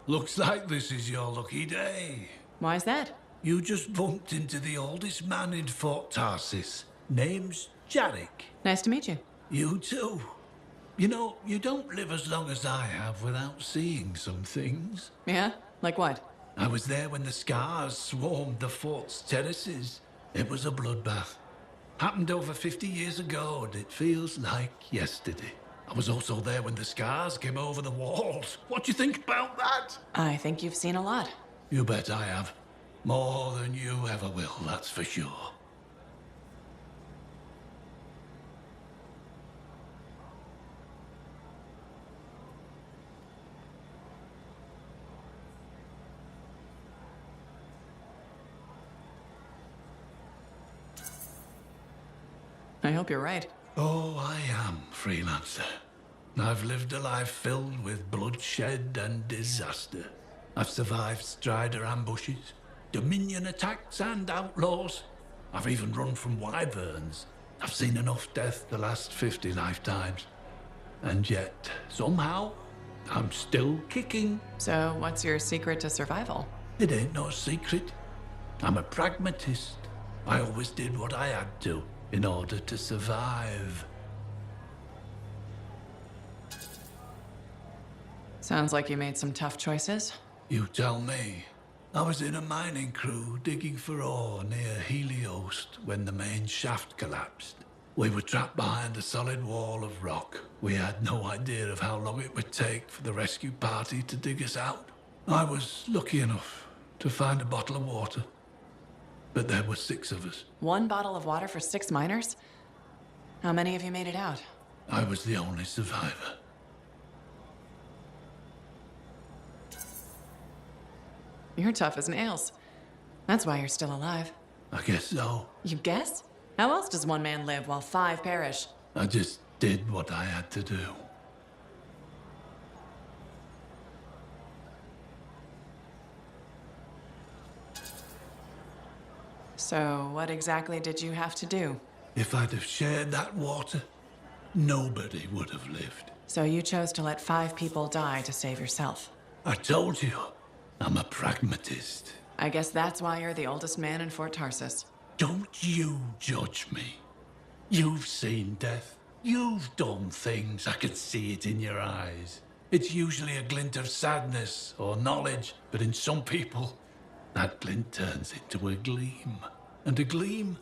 Looks like this is your lucky day. Why's that? You just bumped into the oldest man in Fort Tarsis. Name's Jarek. Nice to meet you. You too. You know, you don't live as long as I have without seeing some things. Yeah? Like what? I was there when the scars swarmed the fort's terraces. It was a bloodbath. Happened over 50 years ago, and it feels like yesterday. I was also there when the scars came over the walls. What do you think about that? I think you've seen a lot. You bet I have. More than you ever will, that's for sure. I hope you're right. Oh, I am, freelancer. I've lived a life filled with bloodshed and disaster. I've survived Strider ambushes, Dominion attacks and outlaws. I've even run from wyverns. I've seen enough death to last 50 lifetimes. And yet, somehow, I'm still kicking. So, what's your secret to survival? It ain't no secret. I'm a pragmatist. I always did what I had to in order to survive. Sounds like you made some tough choices. You tell me. I was in a mining crew digging for ore near Helios when the main shaft collapsed. We were trapped behind a solid wall of rock. We had no idea of how long it would take for the rescue party to dig us out. I was lucky enough to find a bottle of water. But there were 6 of us. 1 bottle of water for 6 miners? How many of you made it out? I was the only survivor. You're tough as nails. That's why you're still alive. I guess so. You guess? How else does 1 man live while 5 perish? I just did what I had to do. So, what exactly did you have to do? If I'd have shared that water, nobody would have lived. So you chose to let 5 people die to save yourself. I told you, I'm a pragmatist. I guess that's why you're the oldest man in Fort Tarsis. Don't you judge me. You've seen death. You've done things. I can see it in your eyes. It's usually a glint of sadness or knowledge, but in some people, that glint turns into a gleam. And a gleam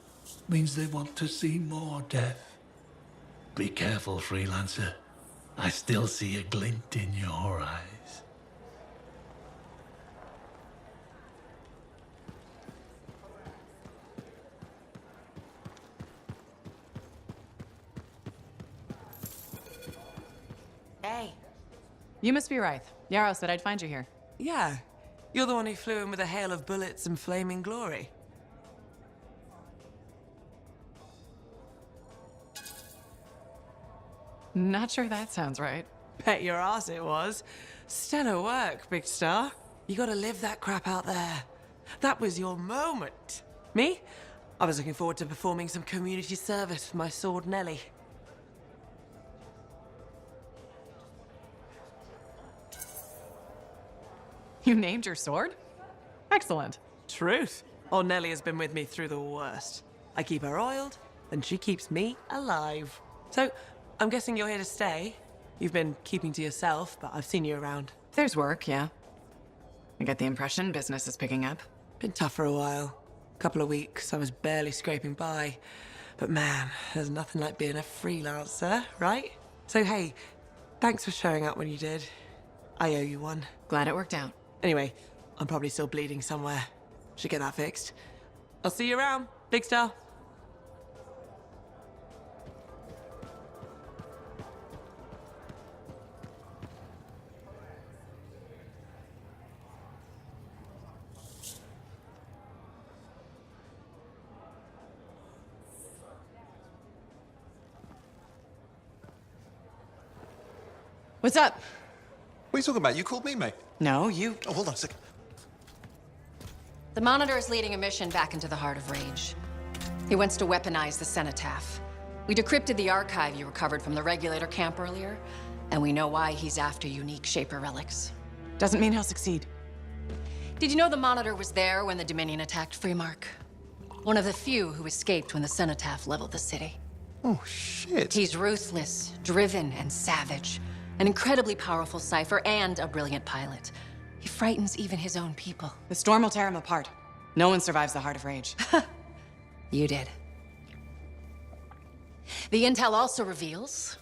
means they want to see more death. Be careful, freelancer. I still see a glint in your eyes. Hey. You must be Rythe. Yarrow said I'd find you here. Yeah. You're the one who flew in with a hail of bullets and flaming glory. Not sure that sounds right. Bet your ass it was. Stellar work, Big Star. You gotta live that crap out there. That was your moment. Me? I was looking forward to performing some community service with my sword Nelly. You named your sword? Excellent. Truth. Old Nelly has been with me through the worst. I keep her oiled, and she keeps me alive. So, I'm guessing you're here to stay. You've been keeping to yourself, but I've seen you around. There's work, yeah. I get the impression business is picking up. Been tough for a while. Couple of weeks, I was barely scraping by. But man, there's nothing like being a freelancer, right? So hey, thanks for showing up when you did. I owe you one. Glad it worked out. Anyway, I'm probably still bleeding somewhere. Should get that fixed. I'll see you around, Big Star. What's up? What are you talking about? You called me, mate. No, you... Oh, hold on a second. The Monitor is leading a mission back into the heart of Rage. He wants to weaponize the Cenotaph. We decrypted the archive you recovered from the Regulator camp earlier, and we know why he's after unique Shaper relics. doesn't mean he'll succeed. Did you know the Monitor was there when the Dominion attacked Freemark? One of the few who escaped when the Cenotaph leveled the city. Oh, shit. He's ruthless, driven, and savage. An incredibly powerful cipher and a brilliant pilot. He frightens even his own people. The storm will tear him apart. No one survives the Heart of Rage. You did. The intel also reveals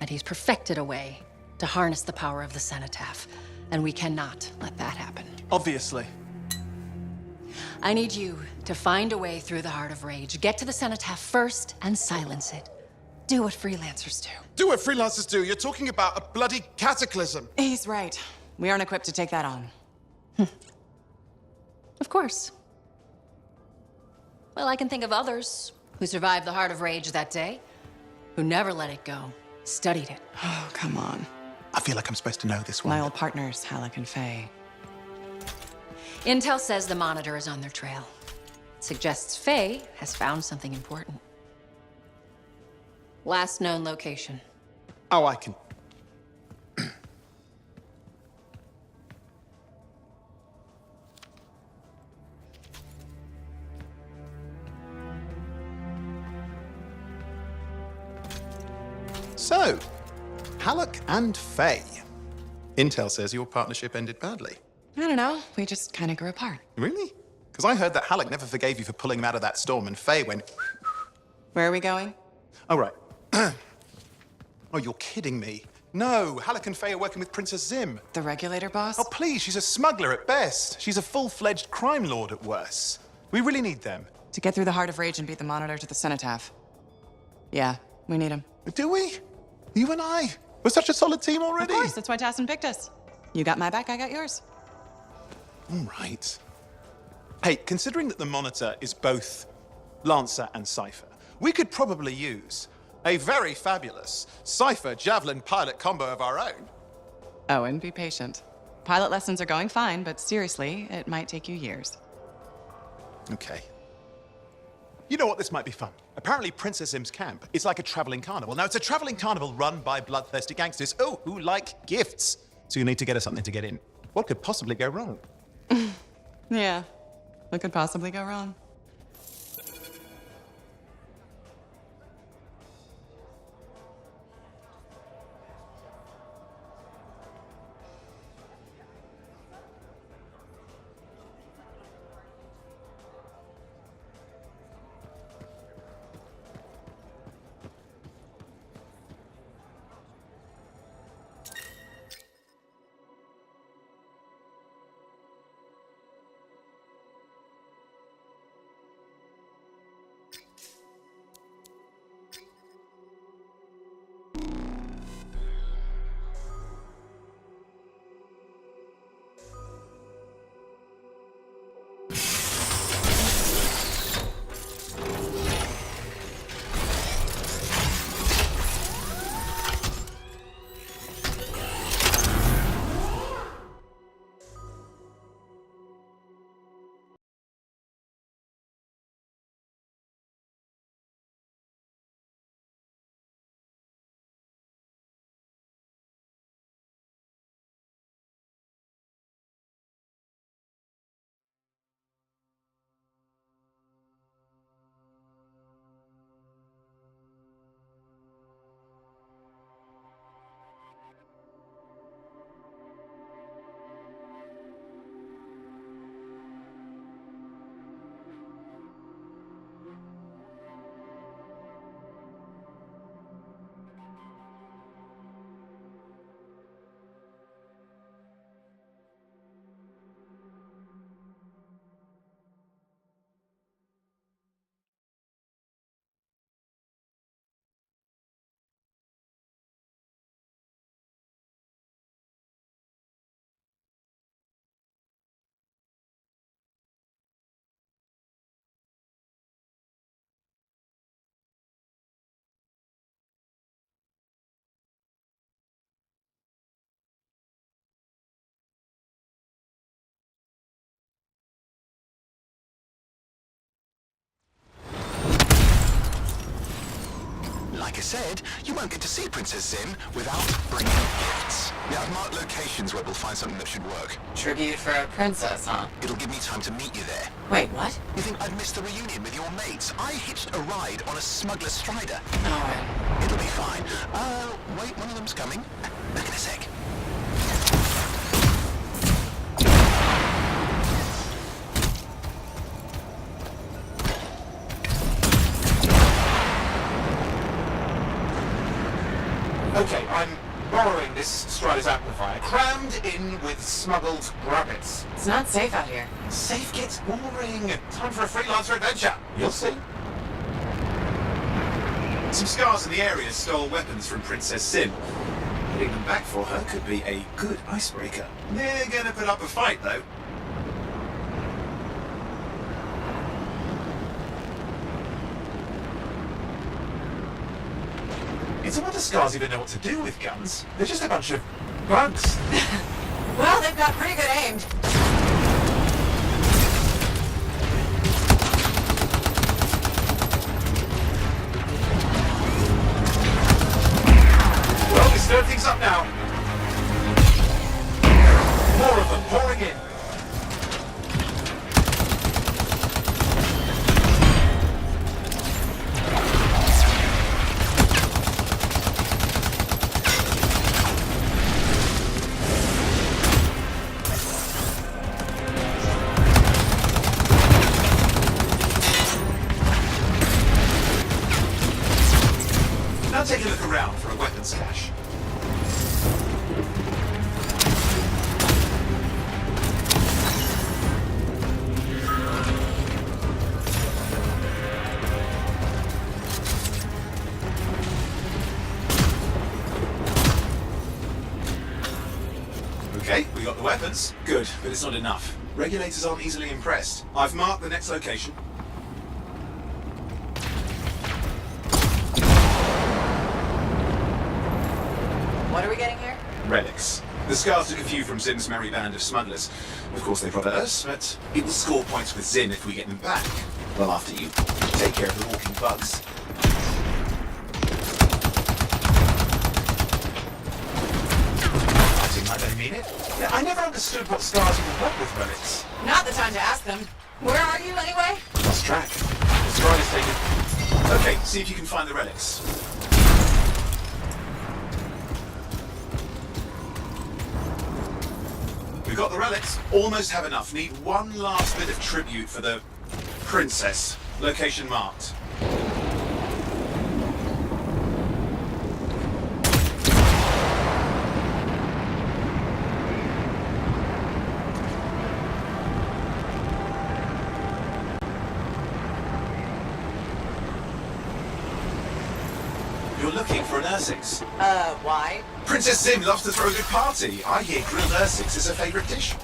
that he's perfected a way to harness the power of the Cenotaph, and we cannot let that happen. Obviously. I need you to find a way through the Heart of Rage, get to the Cenotaph first, and silence it. Do what freelancers do. Do what freelancers do. You're talking about a bloody cataclysm. He's right. We aren't equipped to take that on. Of course. Well, I can think of others who survived the Heart of Rage that day, who never let it go, studied it. Oh, come on. I feel like I'm supposed to know this one. My old partners, Halleck and Faye. Intel says the Monitor is on their trail. Suggests Faye has found something important. Last known location. Oh, I can. So, Halleck and Faye. Intel says your partnership ended badly. I don't know. We just kind of grew apart. Really? Because I heard that Halleck never forgave you for pulling him out of that storm, and Faye went... Where are we going? Oh, right. Oh, you're kidding me. No, Halleck and Faye are working with Princess Zim. The regulator boss? Oh, please, she's a smuggler at best. She's a full-fledged crime lord at worst. We really need them. To get through the Heart of Rage and beat the Monitor to the Cenotaph. Yeah, we need him. Do we? You and I? We're such a solid team already. Of course, that's why Tassin picked us. You got my back, I got yours. All right. Hey, considering that the Monitor is both Lancer and Cypher, we could probably use a very fabulous Cypher Javelin pilot combo of our own. Oh, and be patient. Pilot lessons are going fine, but seriously, it might take you years. Okay. You know what? This might be fun. Apparently, Princess Zim's camp is like a traveling carnival. Now, it's a traveling carnival run by bloodthirsty gangsters, who like gifts. So you need to get us something to get in. What could possibly go wrong? Yeah, what could possibly go wrong? like I said, you won't get to see Princess Zim without bringing gifts. Yeah, I've marked locations where we'll find something that should work. Tribute for a princess, huh? It'll give me time to meet you there. Wait, what? You think I'd missed the reunion with your mates? I hitched a ride on a smuggler strider. Alright. It'll be fine. Wait, one of them's coming. Back in a sec. Okay, I'm borrowing this Strider's amplifier, crammed in with smuggled rabbits. It's not safe out here. Safe gets boring. Time for a freelancer adventure. You'll see. Some scars in the area stole weapons from Princess Sim. Getting them back for her could be a good icebreaker. They're gonna put up a fight, though. It's a wonder scars even know what to do with guns. They're just a bunch of bugs. Well, they've got pretty good aim. Well, we stirred things up now. More of them pouring in. Now take a look around for a weapons cache. Okay, we got the weapons. Good, but it's not enough. Regulators aren't easily impressed. I've marked the next location. What are we getting here? Relics. The scars took a few from Zim's merry band of smugglers. Of course they brought us, but it will score points with Zim if we get them back. Well, after you take care of the walking bugs. Acting like they mean it. Yeah, I never understood what scars would work with relics. Not the time to ask them. Where are you, anyway? Lost track. The stride is taken. Okay, see if you can find the relics. We've got the relics. Almost have enough. Need one last bit of tribute for the princess. Location marked. You're looking for an Ursix. Why? Princess Sim loves to throw a good party. I hear grilled Ursix is her favourite dish.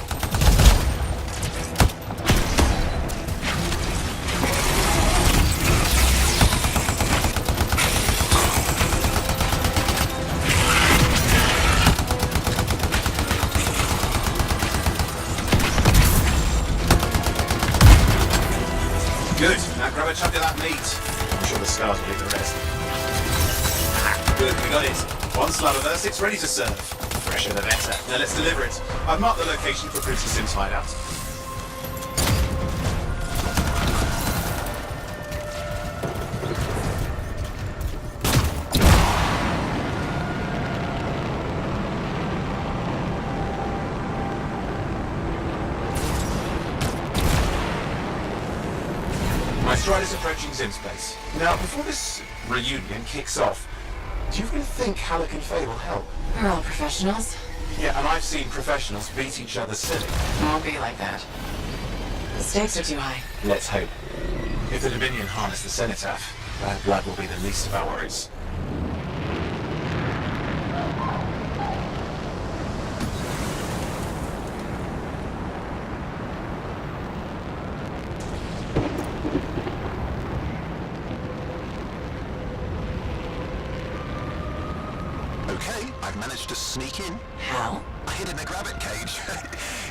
Good. Now grab a chunk of that meat. I'm sure the scars will do the rest. Good, we got it. One slab of Ursix ready to serve. Fresher the better. Now let's deliver it. I've marked the location for Princess Sim's hideout. My stride is approaching Zim's place. Now, before this reunion kicks off, do you really think Halleck and Faye will help? We're all professionals. Yeah, and I've seen professionals beat each other silly. It won't be like that. The stakes are too high. Let's hope. If the Dominion harness the Cenotaph, bad blood will be the least of our worries. Okay, I've managed to sneak in. How? I hid in a rabbit cage.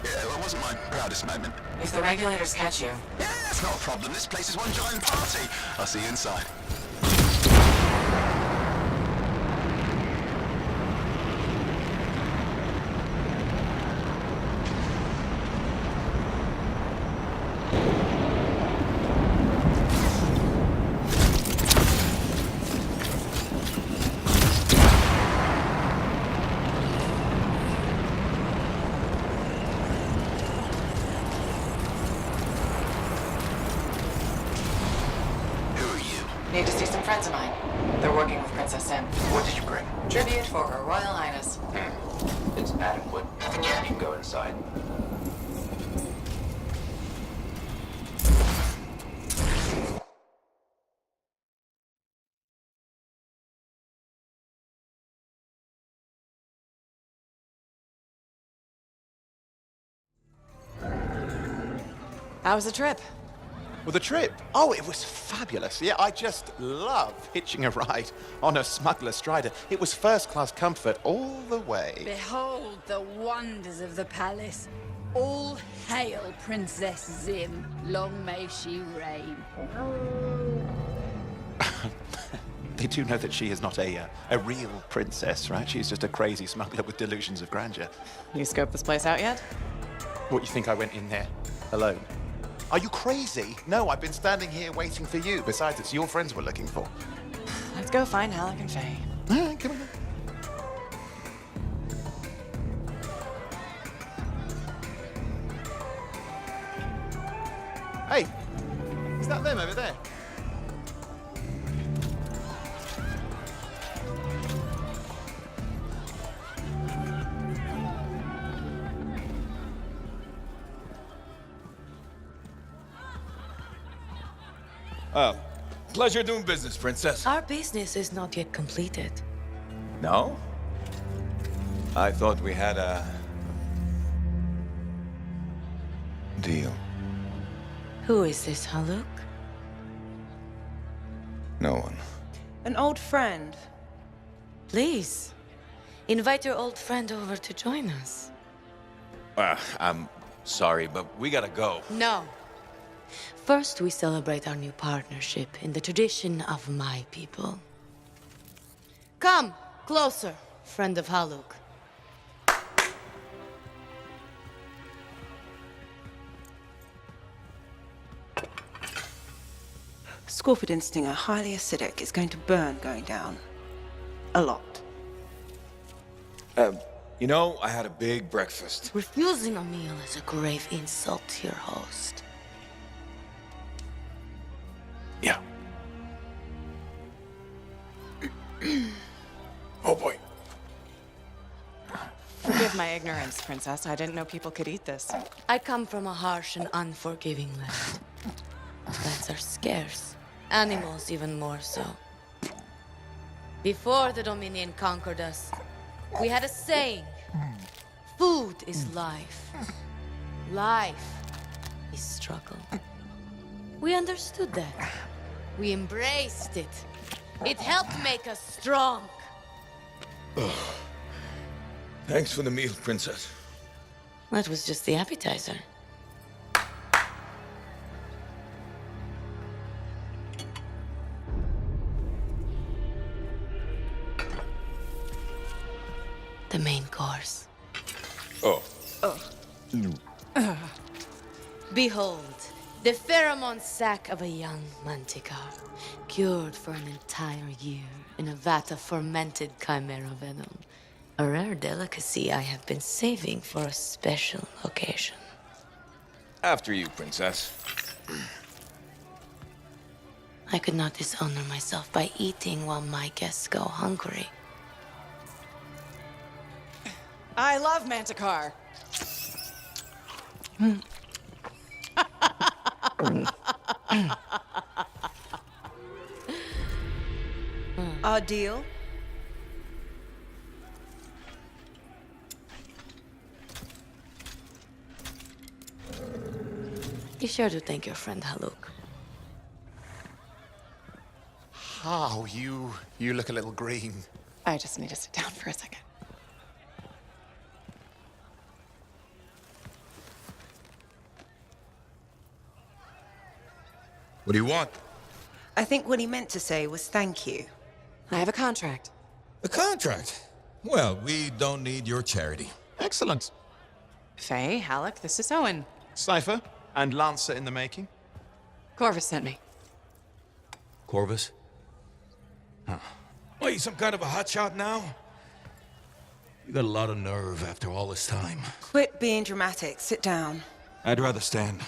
Yeah, it wasn't my proudest moment. If the regulators catch you. Yeah, it's not a problem. This place is one giant party. I'll see you inside. Friends of mine. They're working with Princess Sim. What did you bring? Tribute for Her Royal Highness. It's adequate. You can go inside. How was the trip? Well, the trip? Oh, it was fabulous. Yeah, I just love hitching a ride on a smuggler strider. It was first-class comfort all the way. Behold the wonders of the palace. All hail Princess Zim. Long may she reign. They do know that she is not a real princess, right? She's just a crazy smuggler with delusions of grandeur. You scoped this place out yet? What, you think I went in there alone? Are you crazy? No, I've been standing here waiting for you. Besides, it's your friends we're looking for. Let's go find Halleck and Faye. All right, come on. Hey, is that them over there? Pleasure doing business, Princess. Our business is not yet completed. No? I thought we had a... deal. Who is this, Haluk? No one. An old friend. Please, invite your old friend over to join us. I'm sorry, but we gotta go. No. First, we celebrate our new partnership in the tradition of my people. Come, closer, friend of Haluk. Scorpidin stinger, highly acidic. It's going to burn going down. A lot. You know, I had a big breakfast. Refusing a meal is a grave insult to your host. Yeah. Oh boy. Forgive my ignorance, Princess. I didn't know people could eat this. I come from a harsh and unforgiving land. Plants are scarce. Animals even more so. Before the Dominion conquered us, we had a saying. Food is life. Life is struggle. We understood that. We embraced it. It helped make us strong. Thanks for the meal, Princess. That was just the appetizer. The main course. Oh. Behold, the pheromone sac of a young manticore, cured for an entire year in a vat of fermented chimera venom. A rare delicacy I have been saving for a special occasion. After you, Princess. I could not dishonor myself by eating while my guests go hungry. I love Manticore. Our deal? Be sure to thank your friend Haluk. Oh, you look a little green. I just need to sit down for a second. What do you want? I think what he meant to say was thank you. I have a contract. A contract? Well, we don't need your charity. Excellent. Faye, Halleck, this is Owen. Cypher and Lancer in the making. Corvus sent me. Corvus? Huh. What, you some kind of a hotshot now? You got a lot of nerve after all this time. Quit being dramatic. Sit down. I'd rather stand.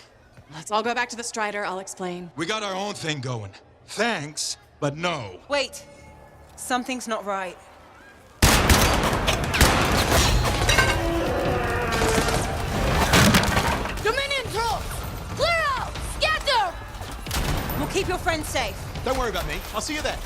Let's all go back to the Strider. I'll explain. We got our own thing going. Thanks But no. Wait. Something's not right. Dominion troops! Clear out! Scatter! We'll keep your friends safe. Don't worry about me. I'll see you there.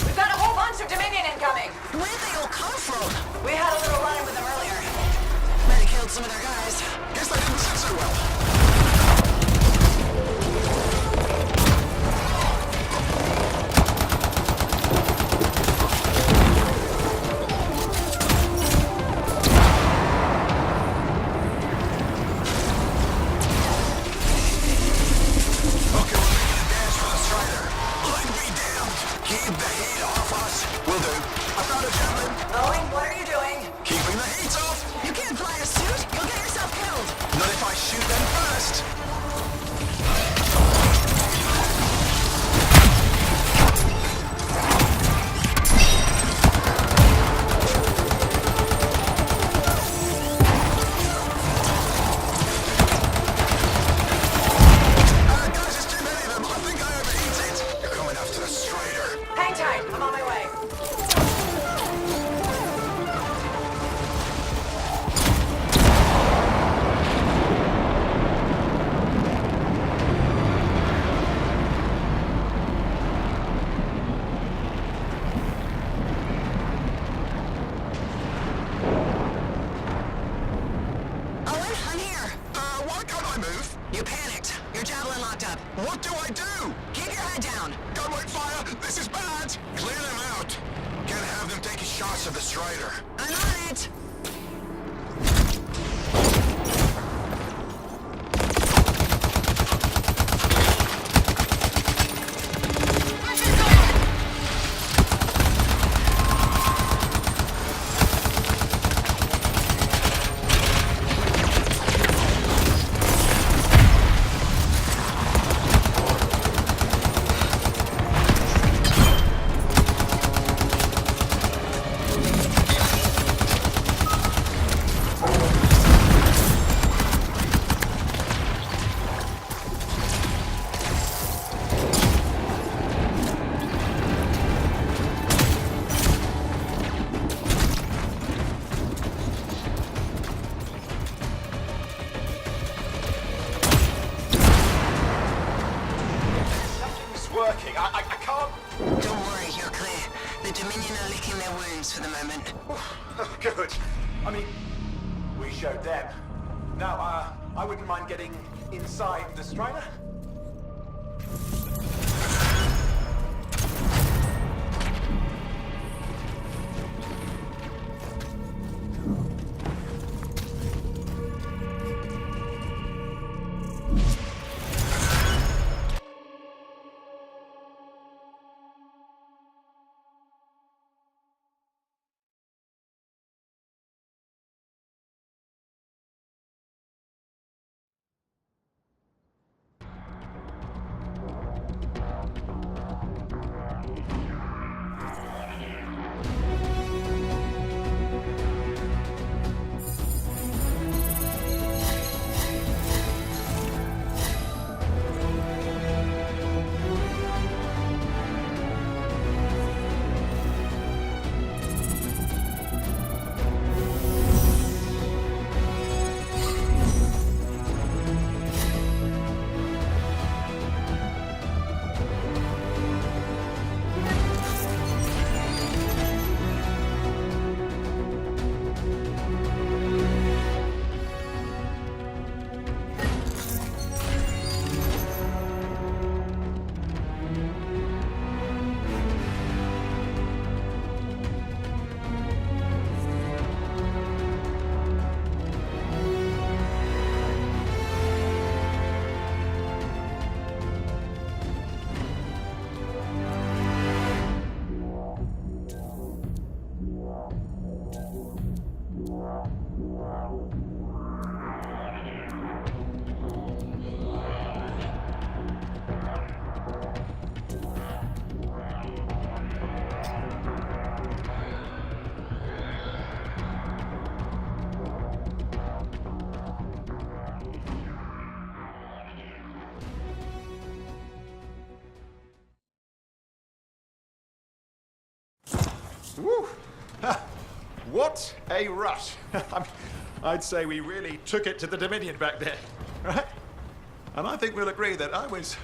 We've got a whole bunch of Dominion incoming. Where'd they all come from? We had a little run-in with them earlier. Might have killed some of their guys. Guess they didn't sit so well. Okay, we're making a dash for the Strider. Let me down. Keep the heat off us. Will do. I found a javelin. Owen, what are you doing? Keeping the heat off. You can't fly a suit. You'll get yourself killed. Not if I shoot them first. Guys, there's too many of them. I think I overheated. You're coming after the Strider. Hang tight. I'm on my way. Owen, I'm here. Why can't I move? You panicked. Your javelin locked up. What do I do? Keep your head down. Gun won't fire. This is bad. Clear them out. Can't have them taking shots at the Strider. I'm on it. Nothing's working. I can't. Don't worry, you're clear. The Dominion are licking their wounds for the moment. Good. I mean, we showed them. Now, I wouldn't mind getting inside the Strider. Woo! Ha, what a rush. I'd say we really took it to the Dominion back there, right? And I think we'll agree that I was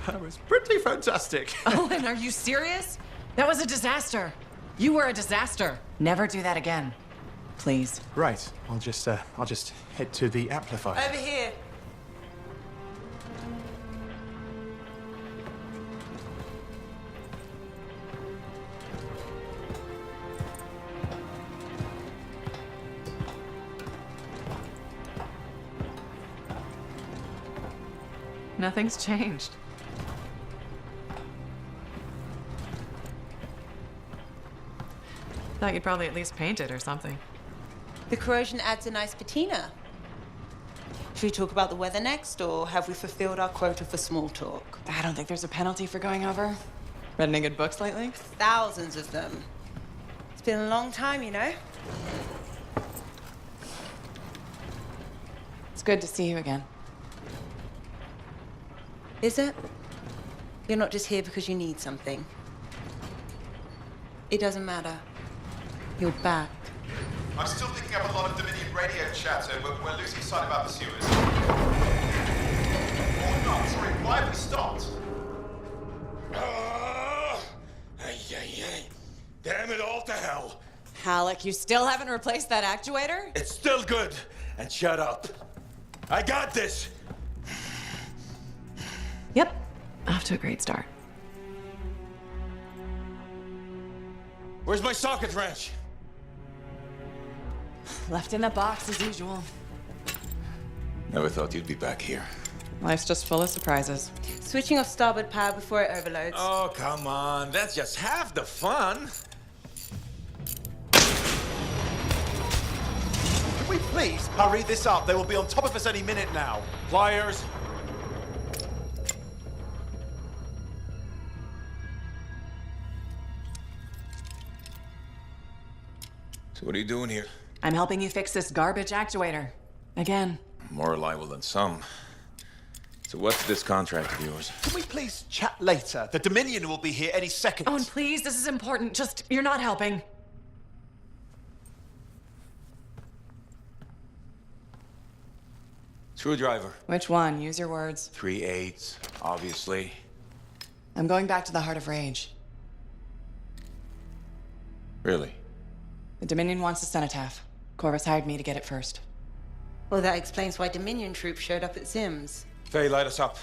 pretty fantastic. Owen, are you serious? That was a disaster. You were a disaster. Never do that again. Please. Right. I'll just head to the amplifier. Over here. Nothing's changed. Thought you'd probably at least paint it or something. The corrosion adds a nice patina. Should we talk about the weather next, or have we fulfilled our quota for small talk? I don't think there's a penalty for going over. Read any good books lately? Thousands of them. It's been a long time, you know? It's good to see you again. Is it? You're not just here because you need something. It doesn't matter. You're back. I'm still picking up a lot of Dominion radio chatter. We're losing sight of our pursuers. Oh, no, sorry. Why have we stopped? Damn it all to hell. Halleck, you still haven't replaced that actuator? It's still good. And shut up. I got this. Yep. Off to a great start. Where's my socket wrench? Left in the box as usual. Never thought you'd be back here. Life's just full of surprises. Switching off starboard power before it overloads. Oh, come on. That's just half the fun. Can we please hurry this up? They will be on top of us any minute now. Pliers. So what are you doing here? I'm helping you fix this garbage actuator. Again. More reliable than some. So what's this contract of yours? Can we please chat later? The Dominion will be here any second. Owen, please, this is important. Just, you're not helping. Screwdriver. Which one? Use your words. 3/8, obviously. I'm going back to the Heart of Rage. Really? The Dominion wants the cenotaph. Corvus hired me to get it first. Well, that explains why Dominion troops showed up at Zim's. Faye, light us up.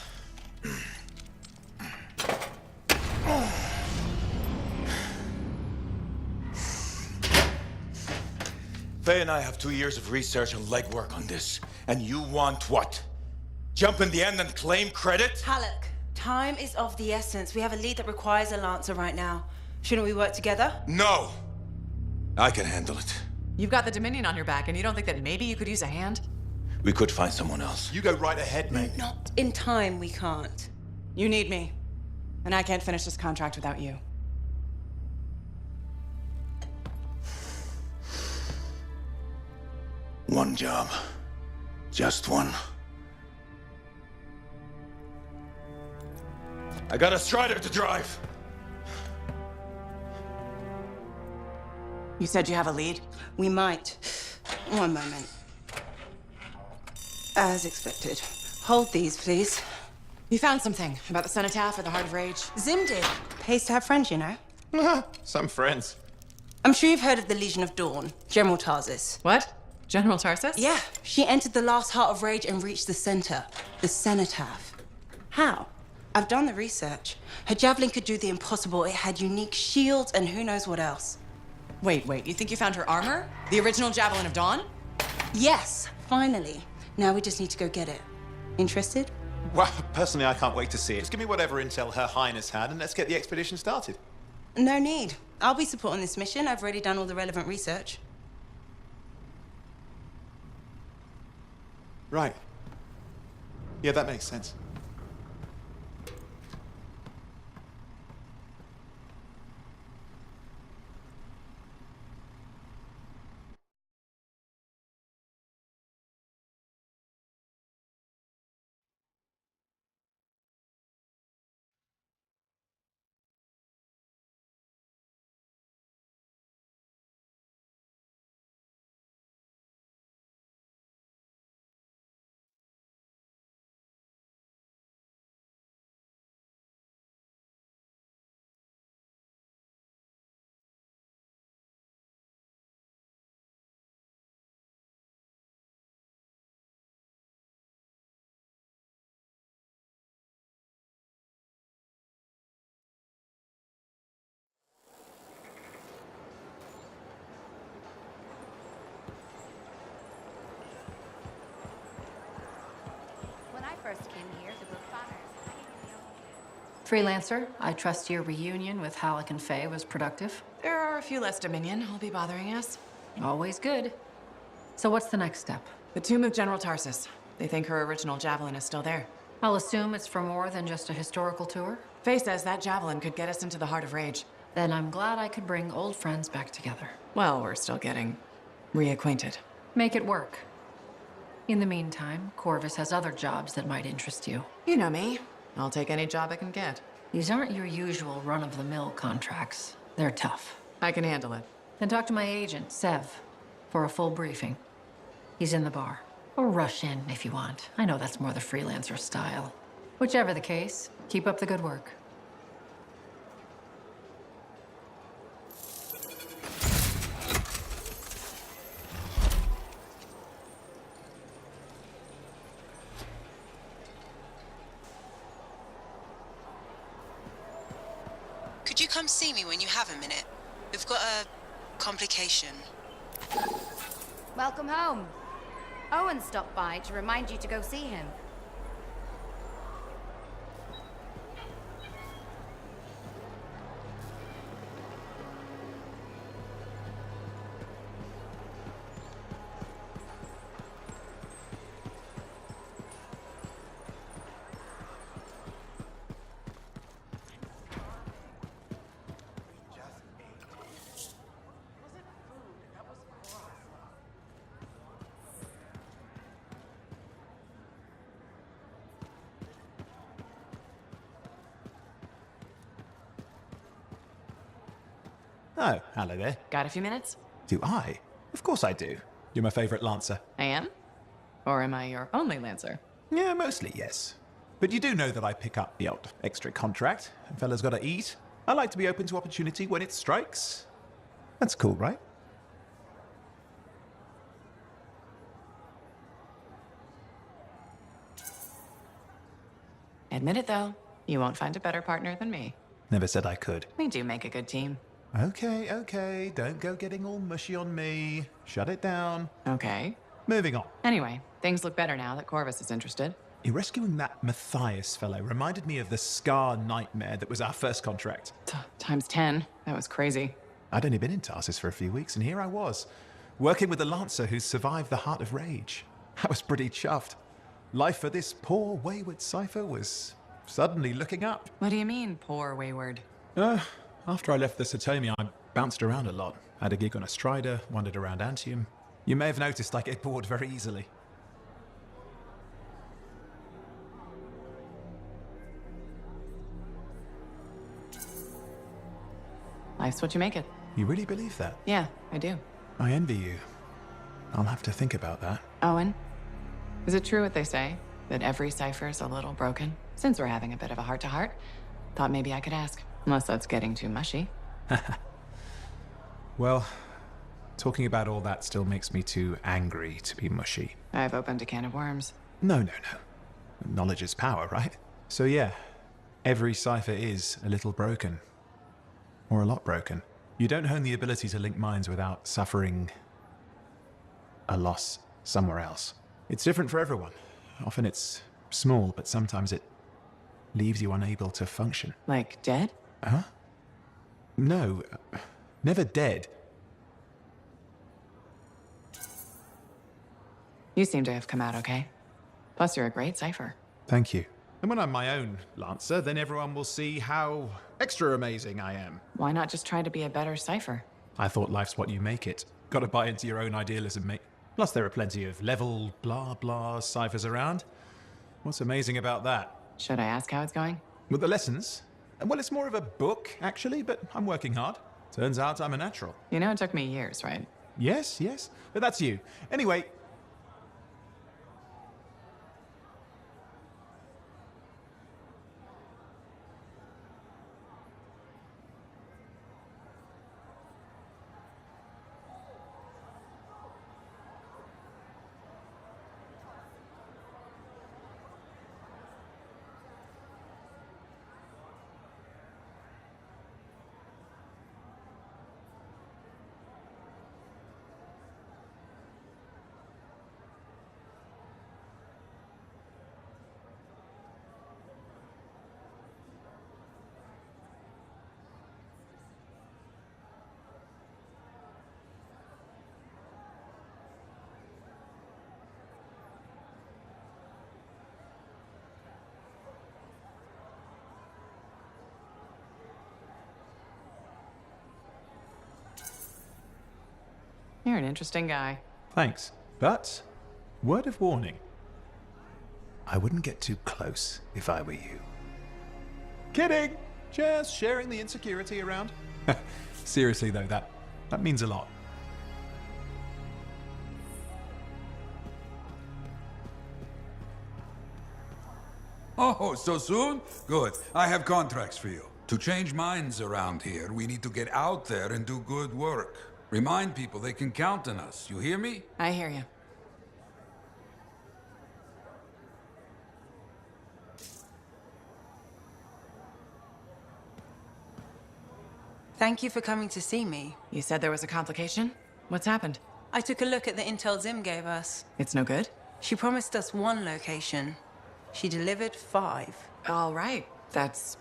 Faye and I have 2 years of research and legwork on this. And you want what? Jump in the end and claim credit? Halleck, time is of the essence. We have a lead that requires a Lancer right now. Shouldn't we work together? No! I can handle it. You've got the Dominion on your back, and you don't think that maybe you could use a hand? We could find someone else. You go right ahead, mate. Not in time, we can't. You need me. And I can't finish this contract without you. One job. Just one. I got a Strider to drive. You said you have a lead? We might. One moment. As expected. Hold these, please. You found something about the cenotaph or the Heart of Rage? Zim did. Pays to have friends, you know. Some friends. I'm sure you've heard of the Legion of Dawn, General Tarsis. What? General Tarsis? Yeah, she entered the last Heart of Rage and reached the center, the cenotaph. How? I've done the research. Her javelin could do the impossible. It had unique shields and who knows what else. Wait, you think you found her armor? The original Javelin of Dawn? Yes, finally. Now we just need to go get it. Interested? Well, personally, I can't wait to see it. Just give me whatever intel Her Highness had, and let's get the expedition started. No need. I'll be supporting this mission. I've already done all the relevant research. Right. Yeah, that makes sense. first came here, there were banners hanging in the open. Freelancer, I trust your reunion with Halleck and Faye was productive. There are a few less Dominion who'll be bothering us. Always good. So what's the next step? The tomb of General Tarsus. They think her original javelin is still there. I'll assume it's for more than just a historical tour. Faye says that javelin could get us into the Heart of Rage. Then I'm glad I could bring old friends back together. Well, we're still getting reacquainted. Make it work. In the meantime, Corvus has other jobs that might interest you. You know me. I'll take any job I can get. These aren't your usual run-of-the-mill contracts. They're tough. I can handle it. Then talk to my agent, Sev, for a full briefing. He's in the bar. Or rush in if you want. I know that's more the freelancer style. Whichever the case, keep up the good work. Could you come see me when you have a minute? We've got a complication. Welcome home. Owen stopped by to remind you to go see him. Oh, hello there. Got a few minutes? Do I? Of course I do. You're my favorite Lancer. I am? Or am I your only Lancer? Yeah, mostly, yes. But you do know that I pick up the odd extra contract. A fella's got to eat. I like to be open to opportunity when it strikes. That's cool, right? Admit it, though. You won't find a better partner than me. Never said I could. We do make a good team. Okay. Don't go getting all mushy on me. Shut it down. Okay. Moving on. Anyway, things look better now that Corvus is interested. You're rescuing that Matthias fellow reminded me of the Scar nightmare that was our first contract. Times 10. That was crazy. I'd only been in Tarsus for a few weeks, and here I was, working with a Lancer who survived the Heart of Rage. I was pretty chuffed. Life for this poor, wayward cipher was suddenly looking up. What do you mean, poor wayward? After I left the Sotomia, I bounced around a lot. Had a gig on a Strider, wandered around Antium. You may have noticed I get bored very easily. Life's what you make it. You really believe that? Yeah, I do. I envy you. I'll have to think about that. Owen, is it true what they say? That every cipher's a little broken? Since we're having a bit of a heart-to-heart, thought maybe I could ask. Unless that's getting too mushy. Well, talking about all that still makes me too angry to be mushy. I've opened a can of worms. No. Knowledge is power, right? So yeah, every cipher is a little broken. Or a lot broken. You don't hone the ability to link minds without suffering a loss somewhere else. It's different for everyone. Often it's small, but sometimes it leaves you unable to function. Like dead? Huh? No, never dead. You seem to have come out okay. Plus, you're a great cipher. Thank you. And when I'm my own Lancer, then everyone will see how extra amazing I am. Why not just try to be a better cipher? I thought life's what you make it. Gotta buy into your own idealism, mate. Plus, there are plenty of level blah blah ciphers around. What's amazing about that? Should I ask how it's going? With the lessons? Well, it's more of a book, actually, but I'm working hard. Turns out I'm a natural. You know it took me years, right? Yes, but that's you. Anyway, You're an interesting guy. Thanks. But, word of warning. I wouldn't get too close if I were you. Kidding! Just sharing the insecurity around. Seriously though, that means a lot. Oh, so soon? Good. I have contracts for you. To change minds around here, we need to get out there and do good work. Remind people they can count on us. You hear me? I hear you. Thank you for coming to see me. You said there was a complication? What's happened? I took a look at the intel Zim gave us. It's no good? She promised us 1 location. She delivered 5. All right. That's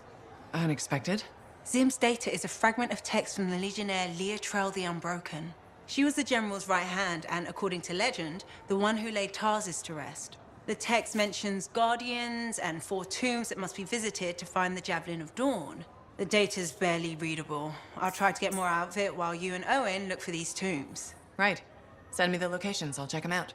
unexpected. Zim's data is a fragment of text from the Legionnaire Leotrel the Unbroken. She was the General's right hand and, according to legend, the one who laid Tarsus to rest. The text mentions guardians and 4 tombs that must be visited to find the Javelin of Dawn. The data's barely readable. I'll try to get more out of it while you and Owen look for these tombs. Right. Send me the locations. I'll check them out.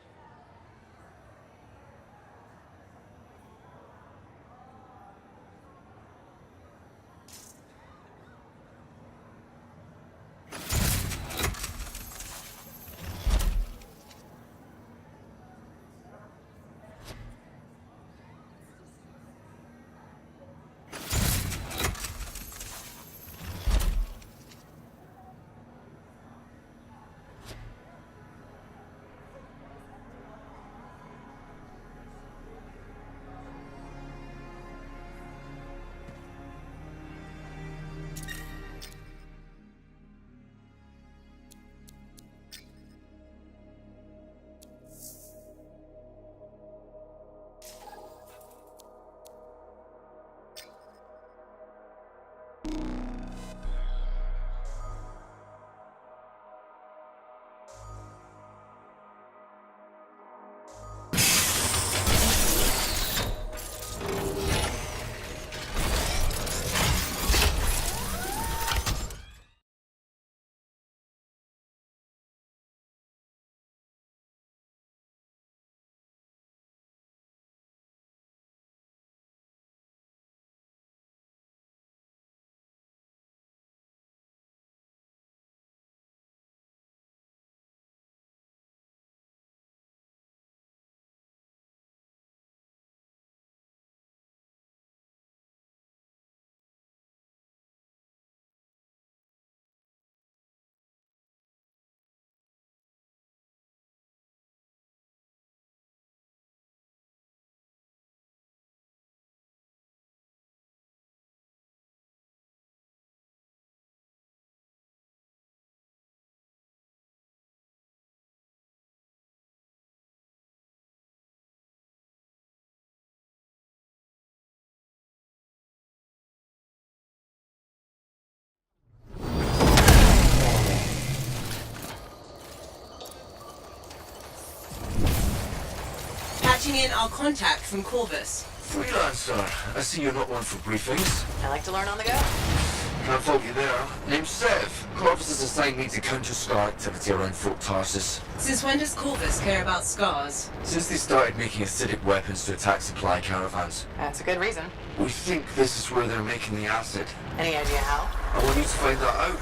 Patching in our contact from Corvus. Freelancer, I see you're not one for briefings. I like to learn on the go. Can't fault you there. Name's Sev. Corvus has assigned me to counter Scar activity around Fort Tarsus. Since when does Corvus care about scars? Since they started making acidic weapons to attack supply caravans. That's a good reason. We think this is where they're making the acid. Any idea how? I want you to find that out.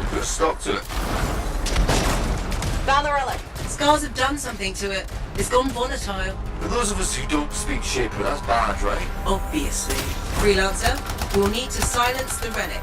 Put a stop to it. Found the relic. Scars have done something to it. It's gone volatile. For those of us who don't speak Shaper, that's bad, right? Obviously. Freelancer, we'll need to silence the relic.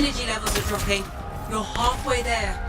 energy levels are dropping. You're halfway there.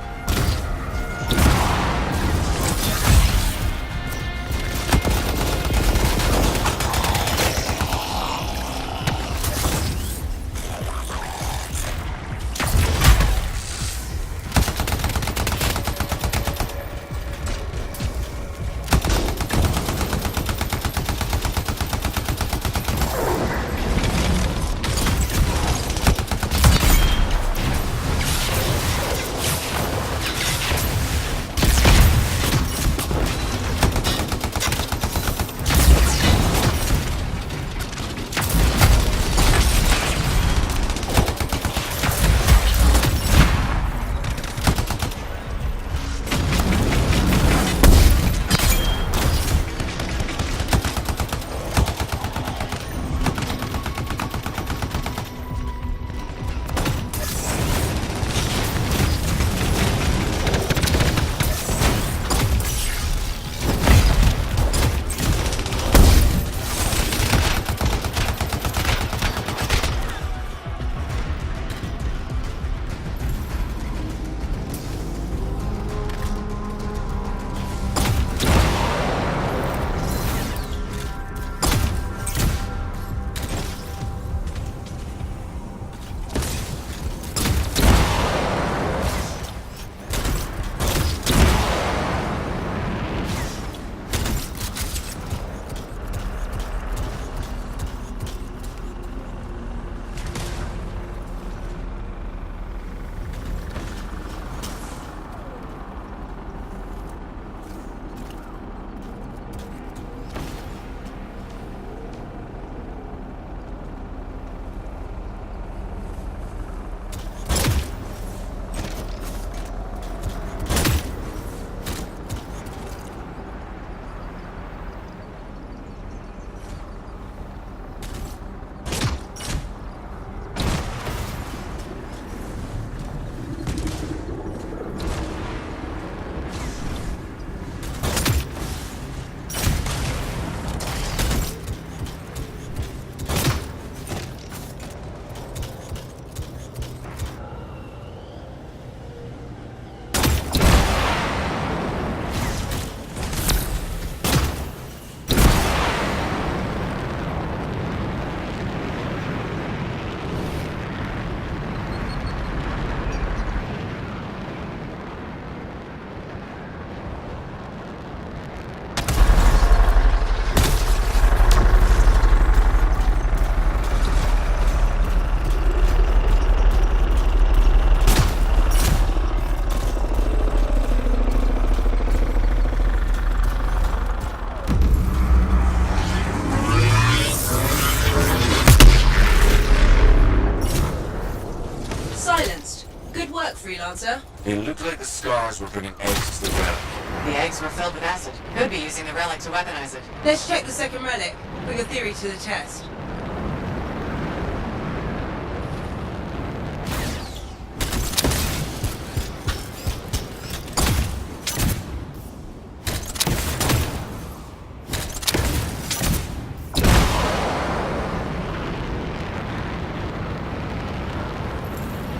Freelancer. It looked like the scars were bringing eggs to the relic. The eggs were filled with acid. Could be using the relic to weaponize it. Let's check the second relic. Put your theory to the test.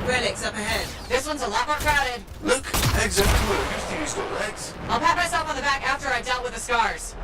Relic's up ahead. This one's a lot more crowded. Look, eggs everywhere. Your theory's got legs. I'll pat myself on the back after I've dealt with the scars.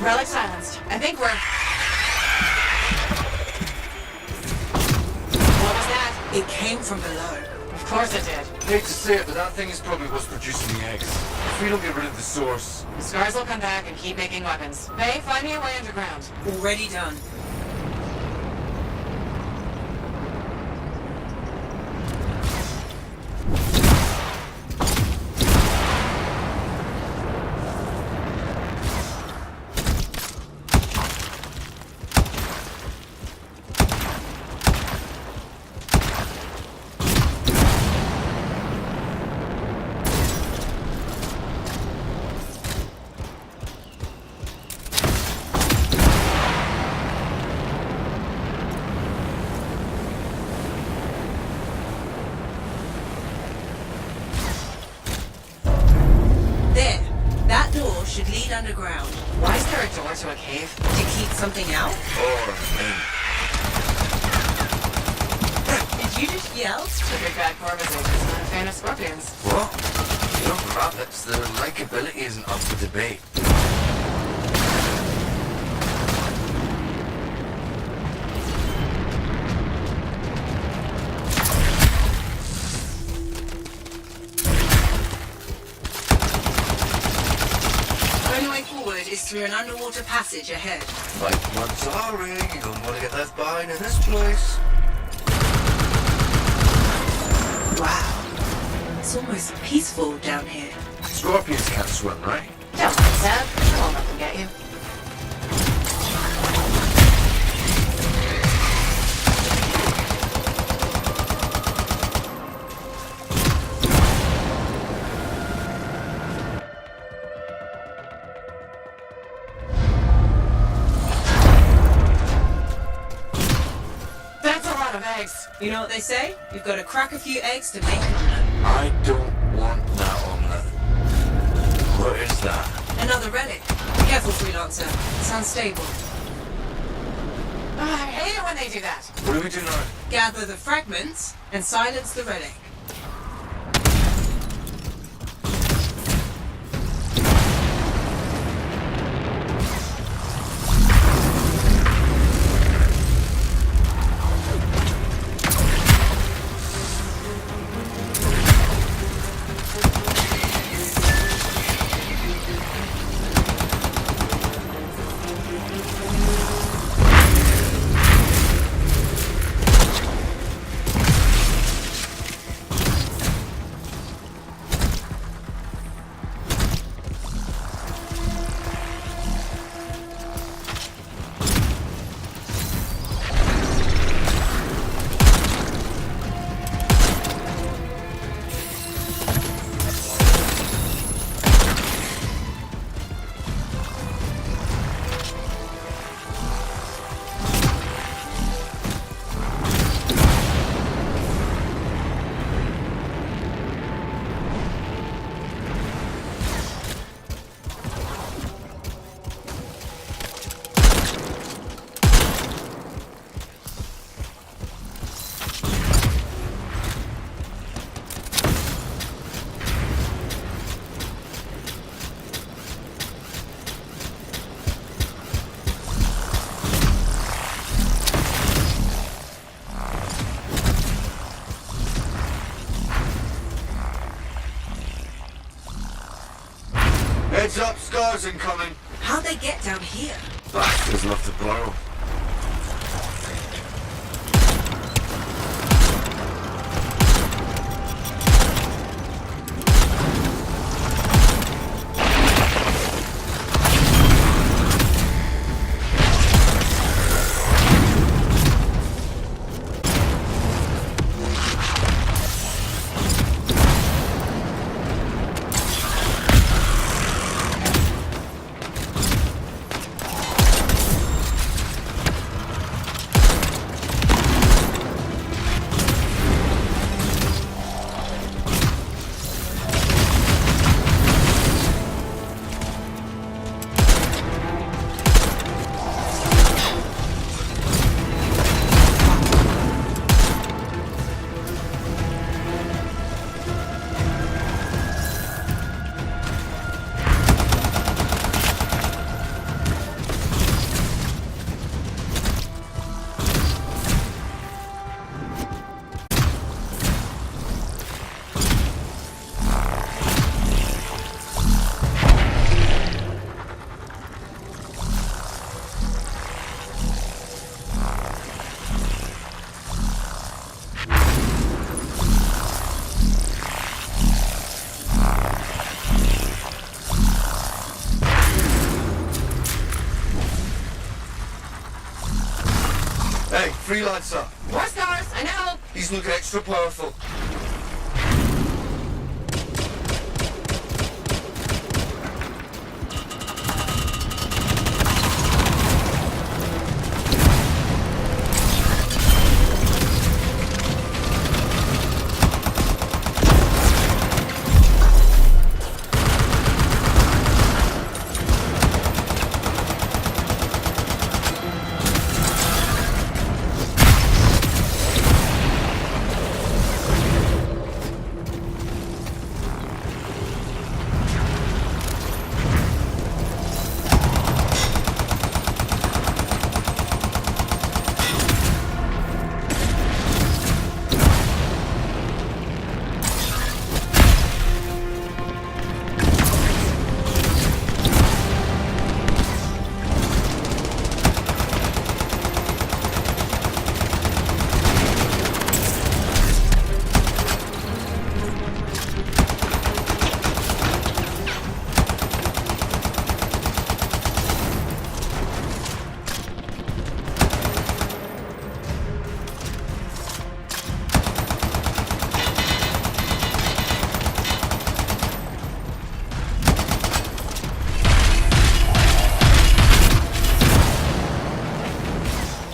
Relic silenced. I think we're... What was that? It came from below. Of course it did. Hate to say it, but that thing is probably what's producing the eggs. If we don't get rid of the source... The scars will come back and keep making weapons. Hey, find me a way underground. Already done. Should lead underground. Why is there a door to a cave? To keep something out? Or me. Did you just yell? The big bad Corvus is not a fan of scorpions. What? You know, rabbits, their likability isn't up for debate. Is through an underwater passage ahead. Like, I'm sorry, you don't want to get left behind in this place. Wow. It's almost peaceful down here. Scorpions can't swim, right? Don't think so. I won't let them get you. Eggs. You know what they say? You've got to crack a few eggs to make an omelette. I don't want that omelette. What is that? Another relic. Be careful, freelancer. It's unstable. I hate it when they do that. What do we do now? Gather the fragments and silence the relic. Heads up, scars incoming. How'd they get down here? Bastards love to borrow. Hey, freelancer. More stars, I know. He's looking extra powerful.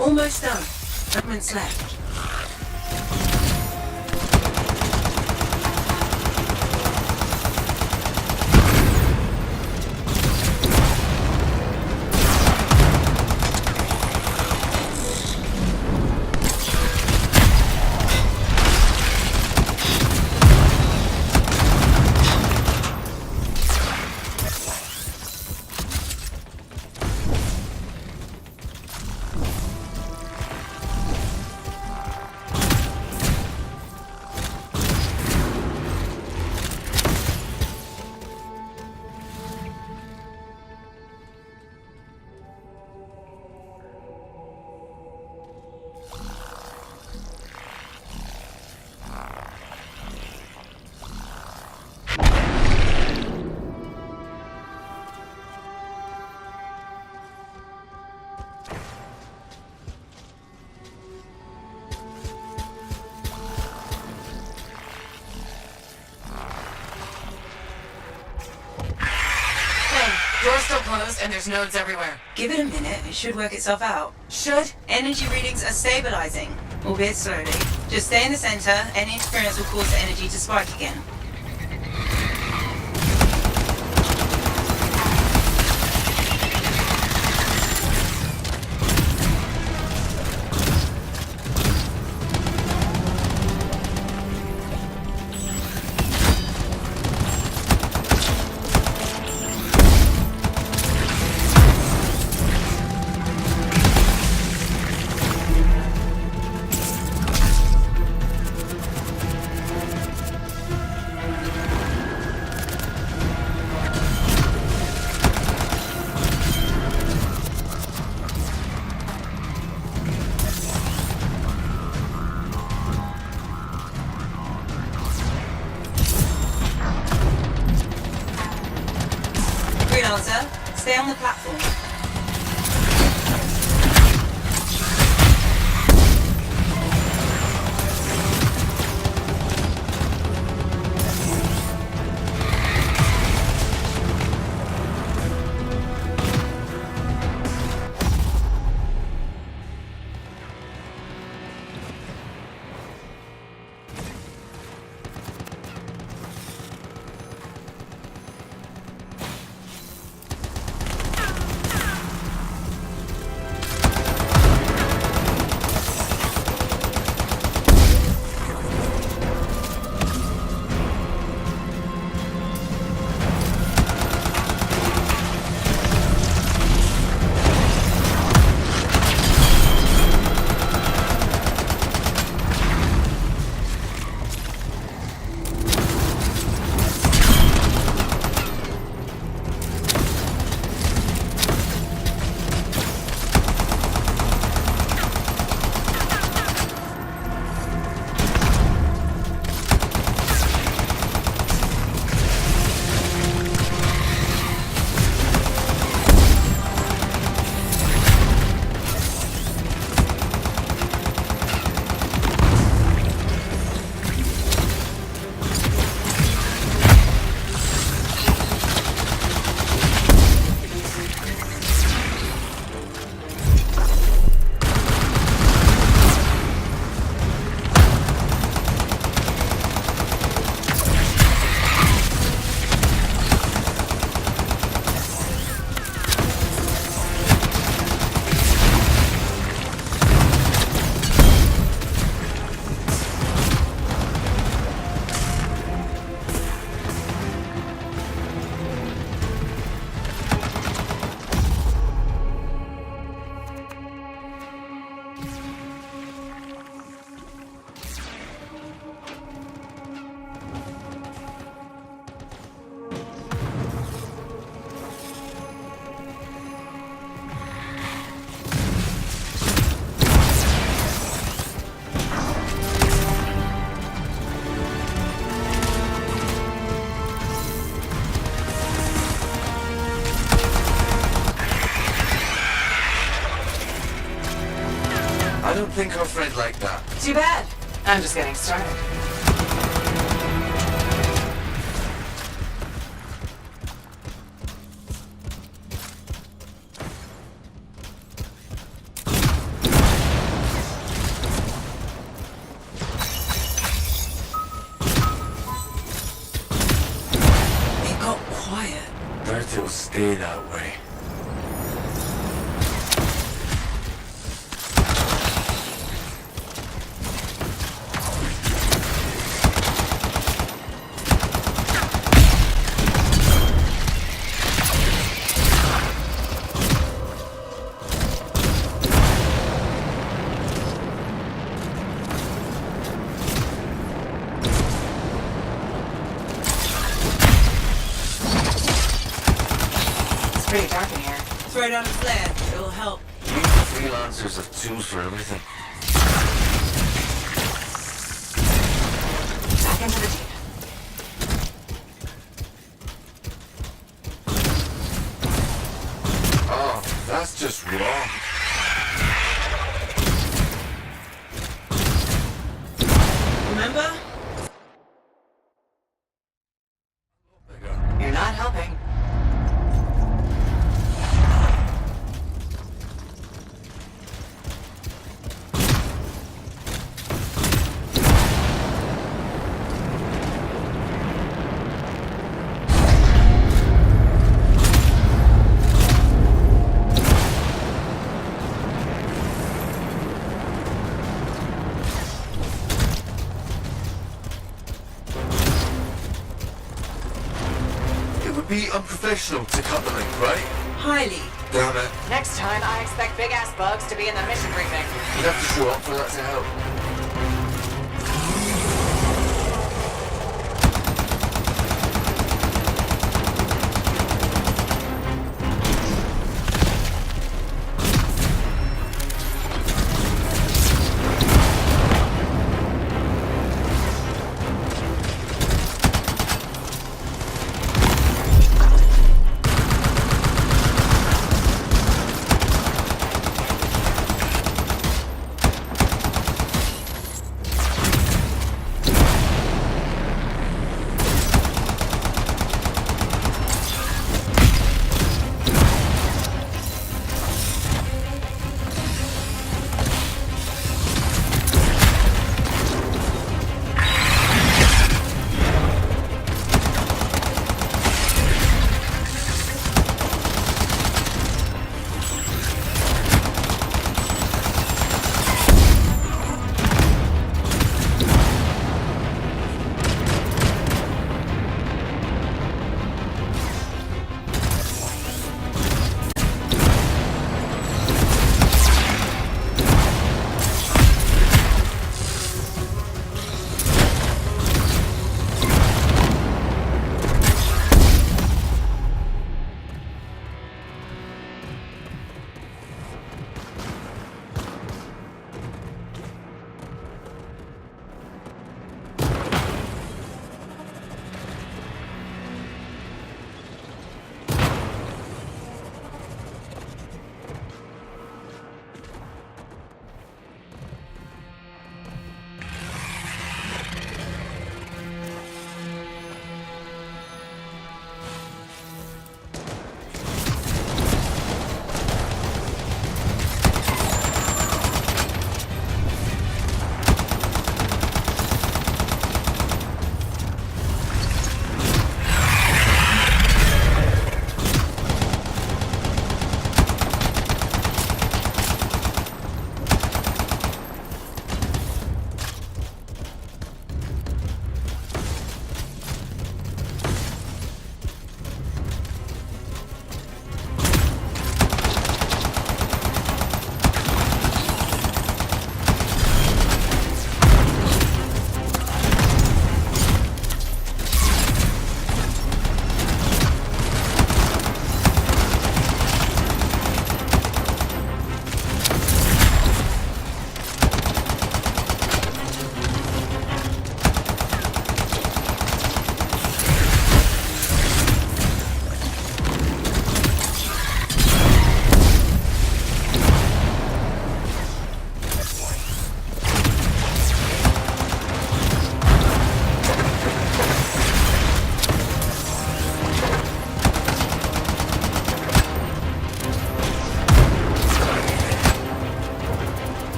Almost done. Fragments left. Door's still closed and there's nodes everywhere. Give it a minute, it should work itself out. Should? Energy readings are stabilizing, albeit slowly. Just stay in the center, any interference will cause the energy to spike again. Stay on the platform. I don't think our friend liked that. Too bad. I'm just getting started. It got quiet. Bet it'll stay that way. It's pretty dark in here. Throw down a flare. It'll help. You freelancers have tools for everything. Back into the jeep. Oh, that's just wrong. Remember? You're not helping. It would be unprofessional to cut the link, right? Highly. Damn it. Next time, I expect big-ass bugs to be in the mission briefing. You'd have to show up for that to help.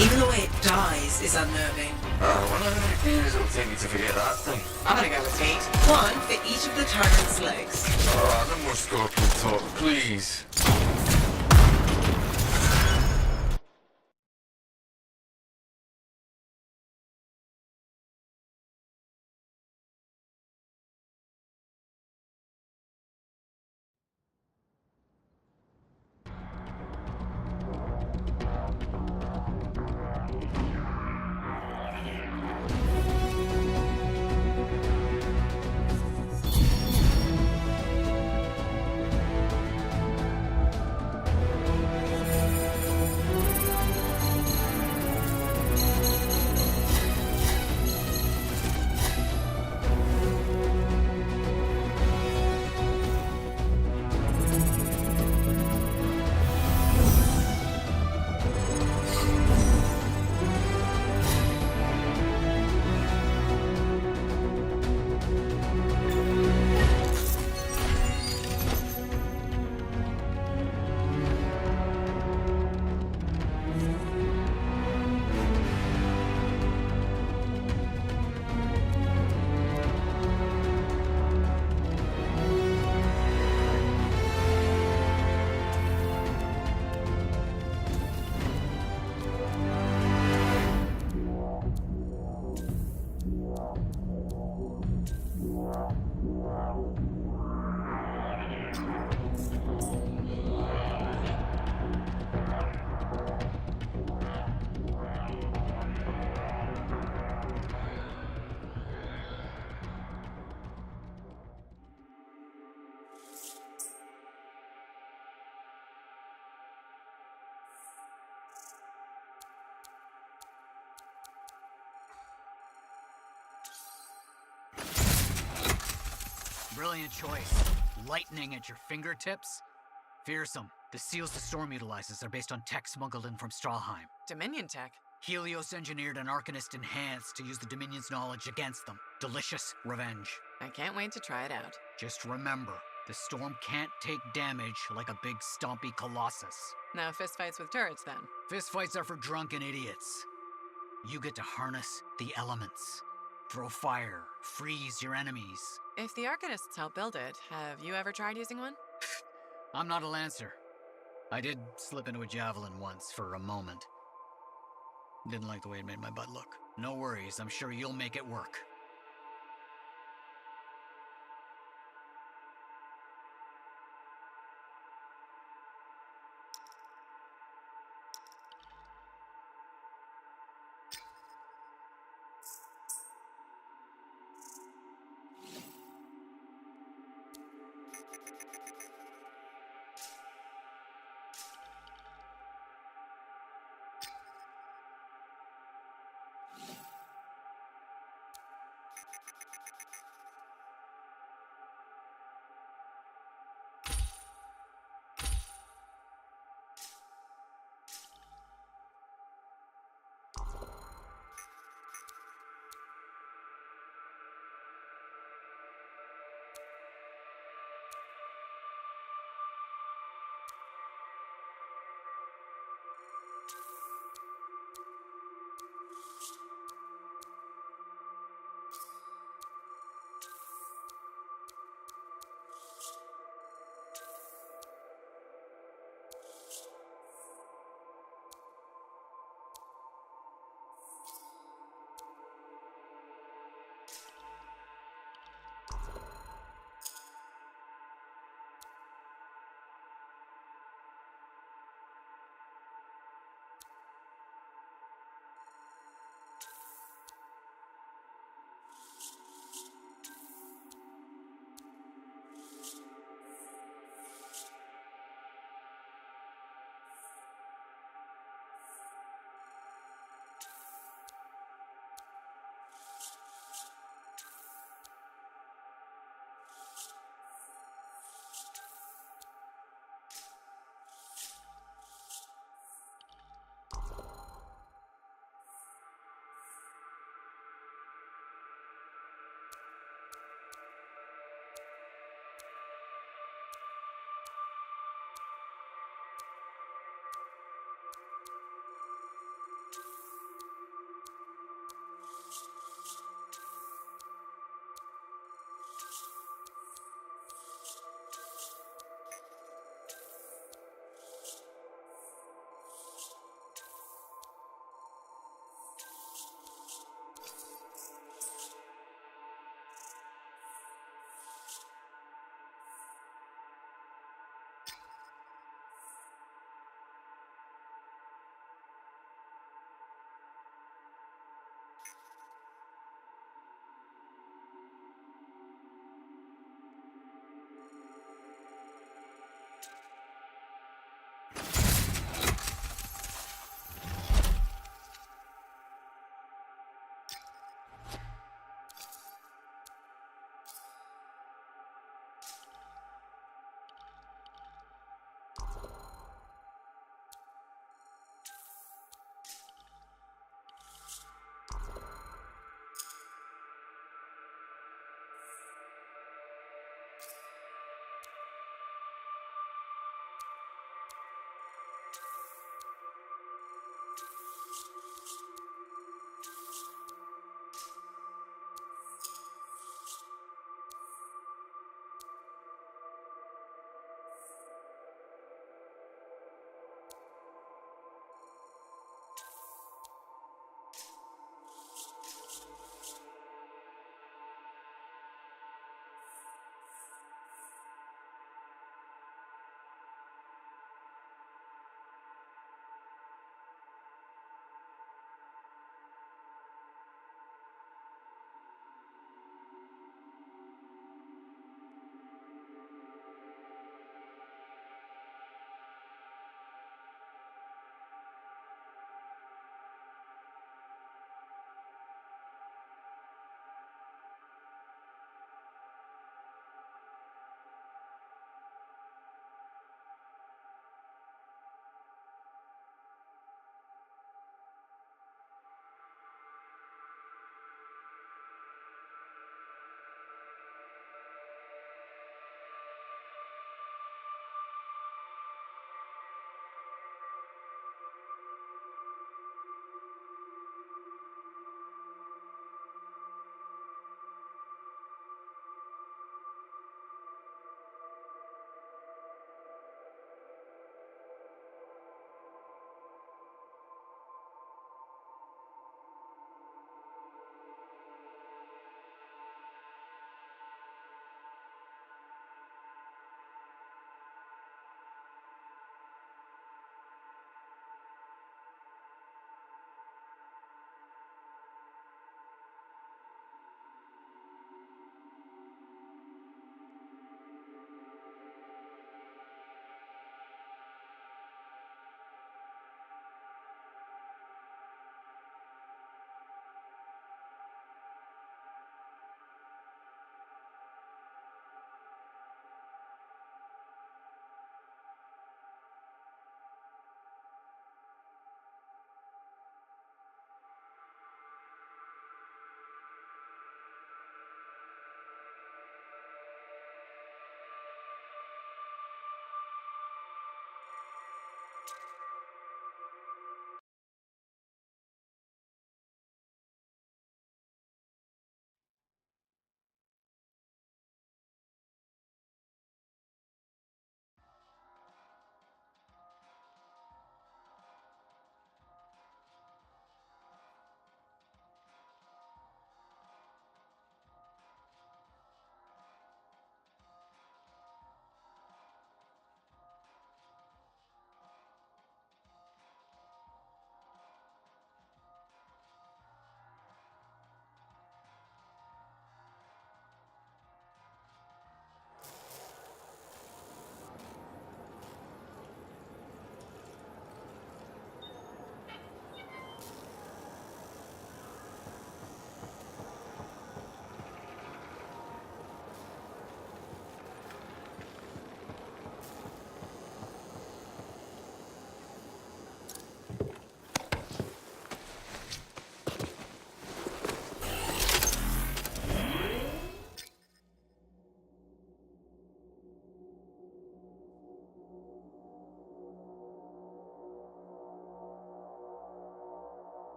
Even the way it dies is unnerving. Well, how many beers it'll take me to forget that thing? I'm gonna go with 8. One for each of the tyrant's legs. No more scorpion talk, please. Brilliant choice. Lightning at your fingertips? Fearsome. The seals the storm utilizes are based on tech smuggled in from Strahlheim. Dominion tech? Helios engineered an Arcanist enhanced to use the Dominion's knowledge against them. Delicious revenge. I can't wait to try it out. Just remember, the storm can't take damage like a big stompy colossus. No fistfights with turrets, then? Fistfights are for drunken idiots. You get to harness the elements. Throw fire, freeze your enemies. If the Arcanists help build it, have you ever tried using one? I'm not a Lancer. I did slip into a javelin once for a moment. Didn't like the way it made my butt look. No worries, I'm sure you'll make it work.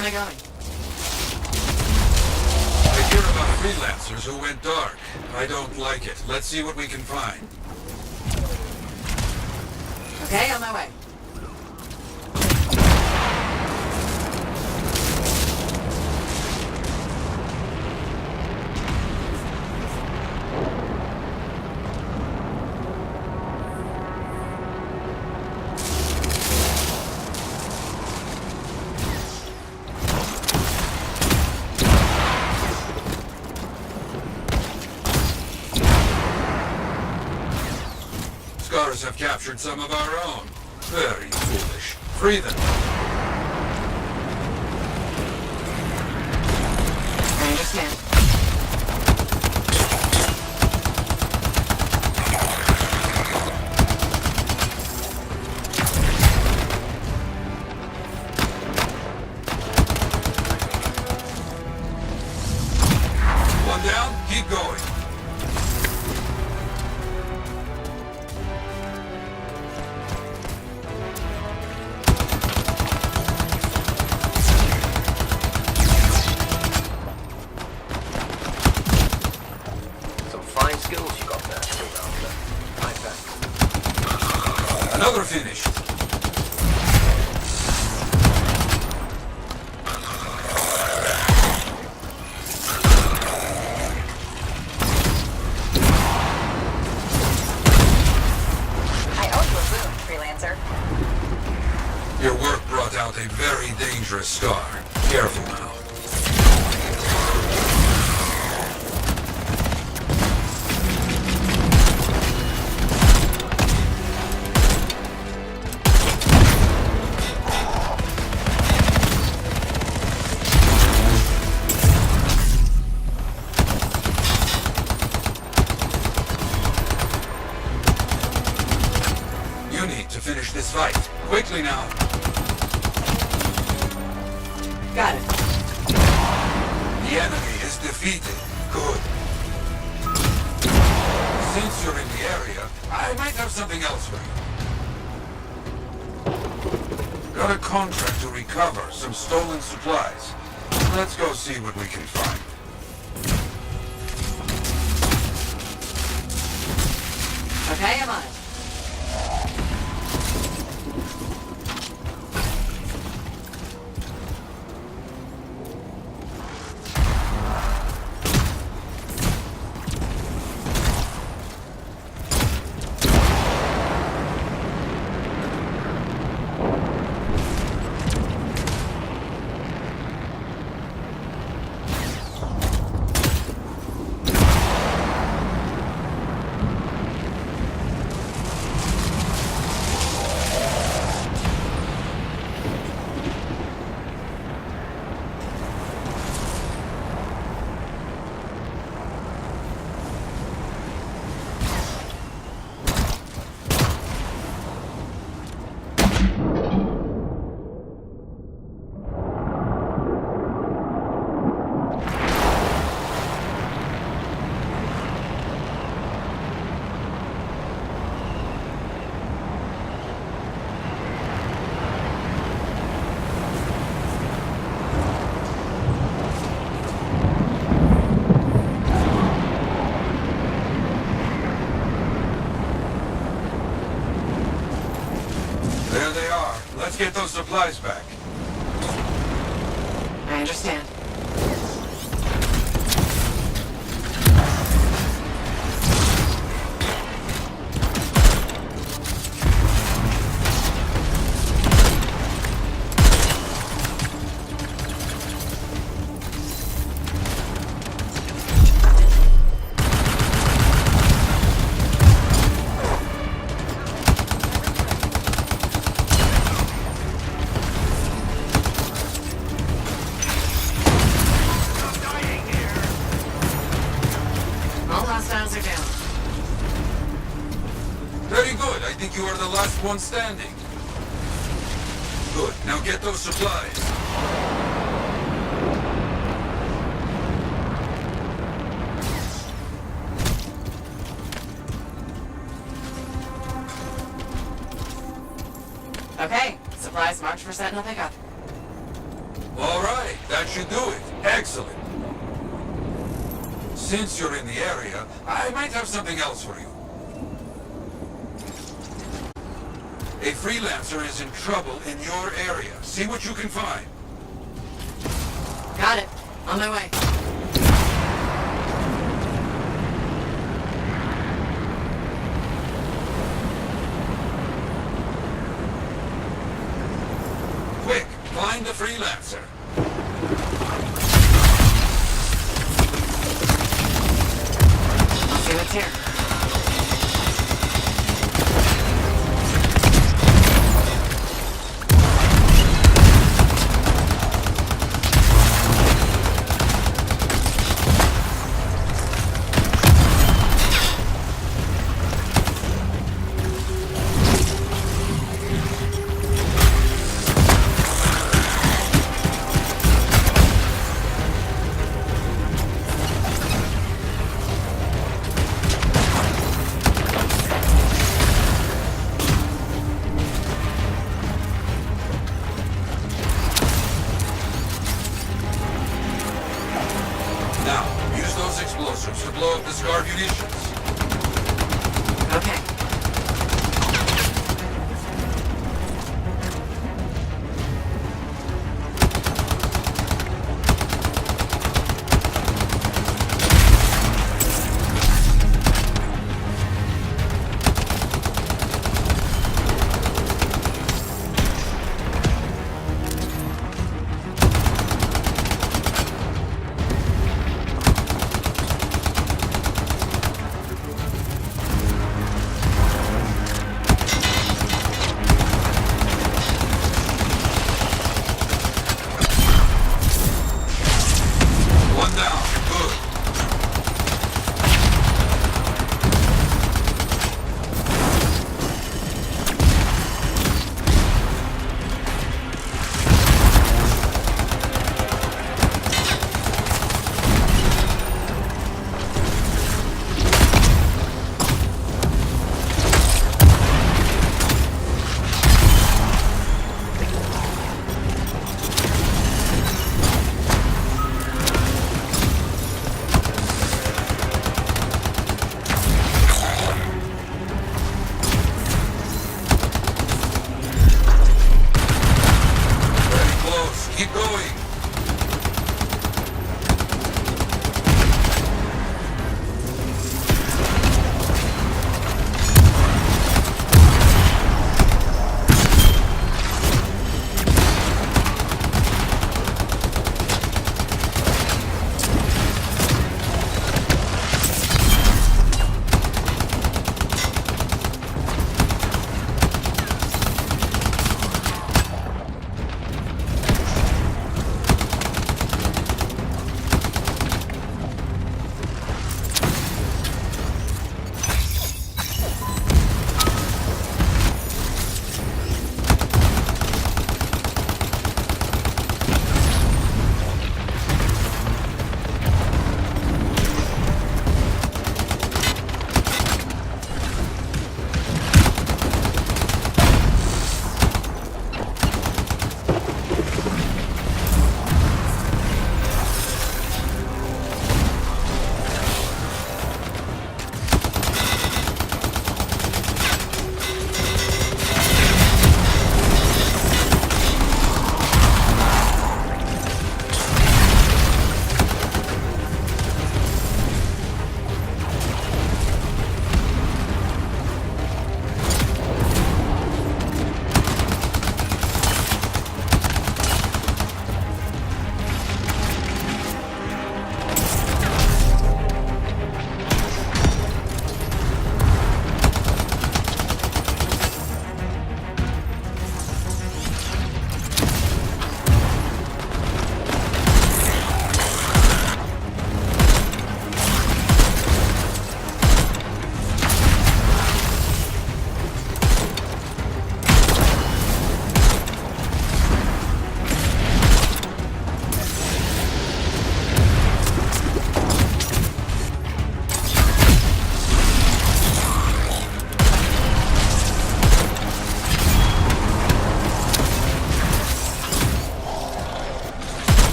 are they going? I hear about freelancers who went dark. I don't like it. Let's see what we can find. Okay, on my way. Scars have captured some of our own. Very foolish. Free them. I understand. One down, keep going. Another finish. I owe you a boon, freelancer. Your work brought out a very dangerous scar. Careful now. You need to finish this fight. Quickly now. Got it. The enemy is defeated. Good. Since you're in the area, I might have something else for you. Got a contract to recover some stolen supplies. Let's go see what we can find. Okay, I'm on it. There they are. Let's get those supplies back. I understand. All hostiles are down. Very good. I think you are the last one standing. Good. Now get those supplies. Okay, supplies marked for Sentinel pickup. All right, that should do it. Excellent. Since you're in the area, I might have something else for you. A freelancer is in trouble in your area. See what you can find. Got it. On my way. Quick, find the freelancer. I'll see what's here. Now, use those explosives to blow up the Scar munitions. Okay.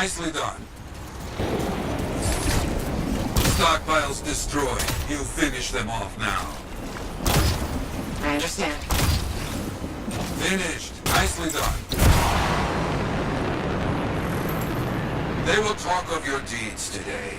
Nicely done. Stockpiles destroyed. You finish them off now. I understand. Finished. Nicely done. They will talk of your deeds today.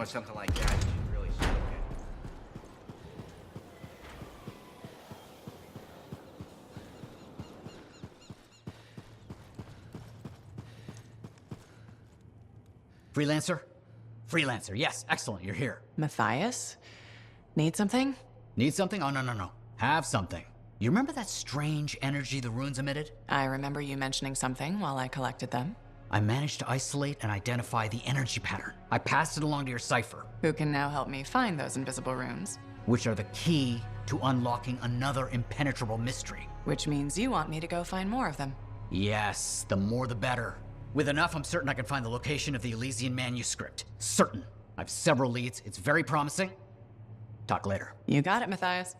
know it's something like that, you should really stoke it. Freelancer? Freelancer, yes, excellent, you're here. Matthias? Need something? Need something? Oh, no. Have something. You remember that strange energy the runes emitted? I remember you mentioning something while I collected them. I managed to isolate and identify the energy pattern. I passed it along to your cipher. Who can now help me find those invisible runes? Which are the key to unlocking another impenetrable mystery. Which means you want me to go find more of them. Yes, the more the better. With enough, I'm certain I can find the location of the Elysian manuscript. Certain. I have several leads. It's very promising. Talk later. You got it, Matthias.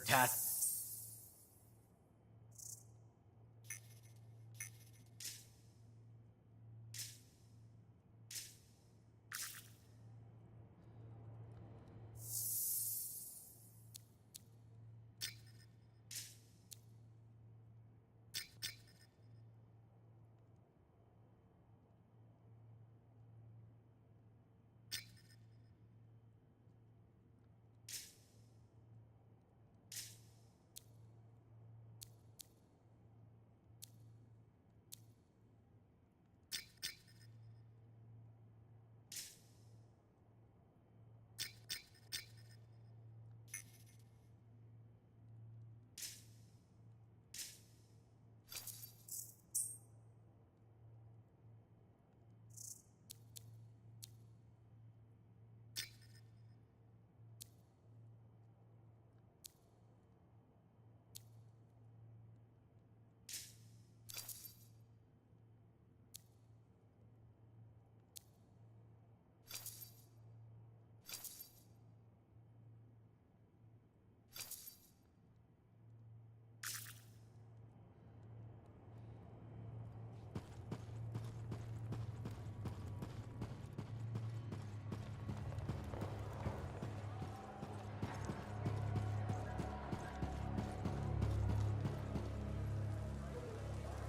Tat.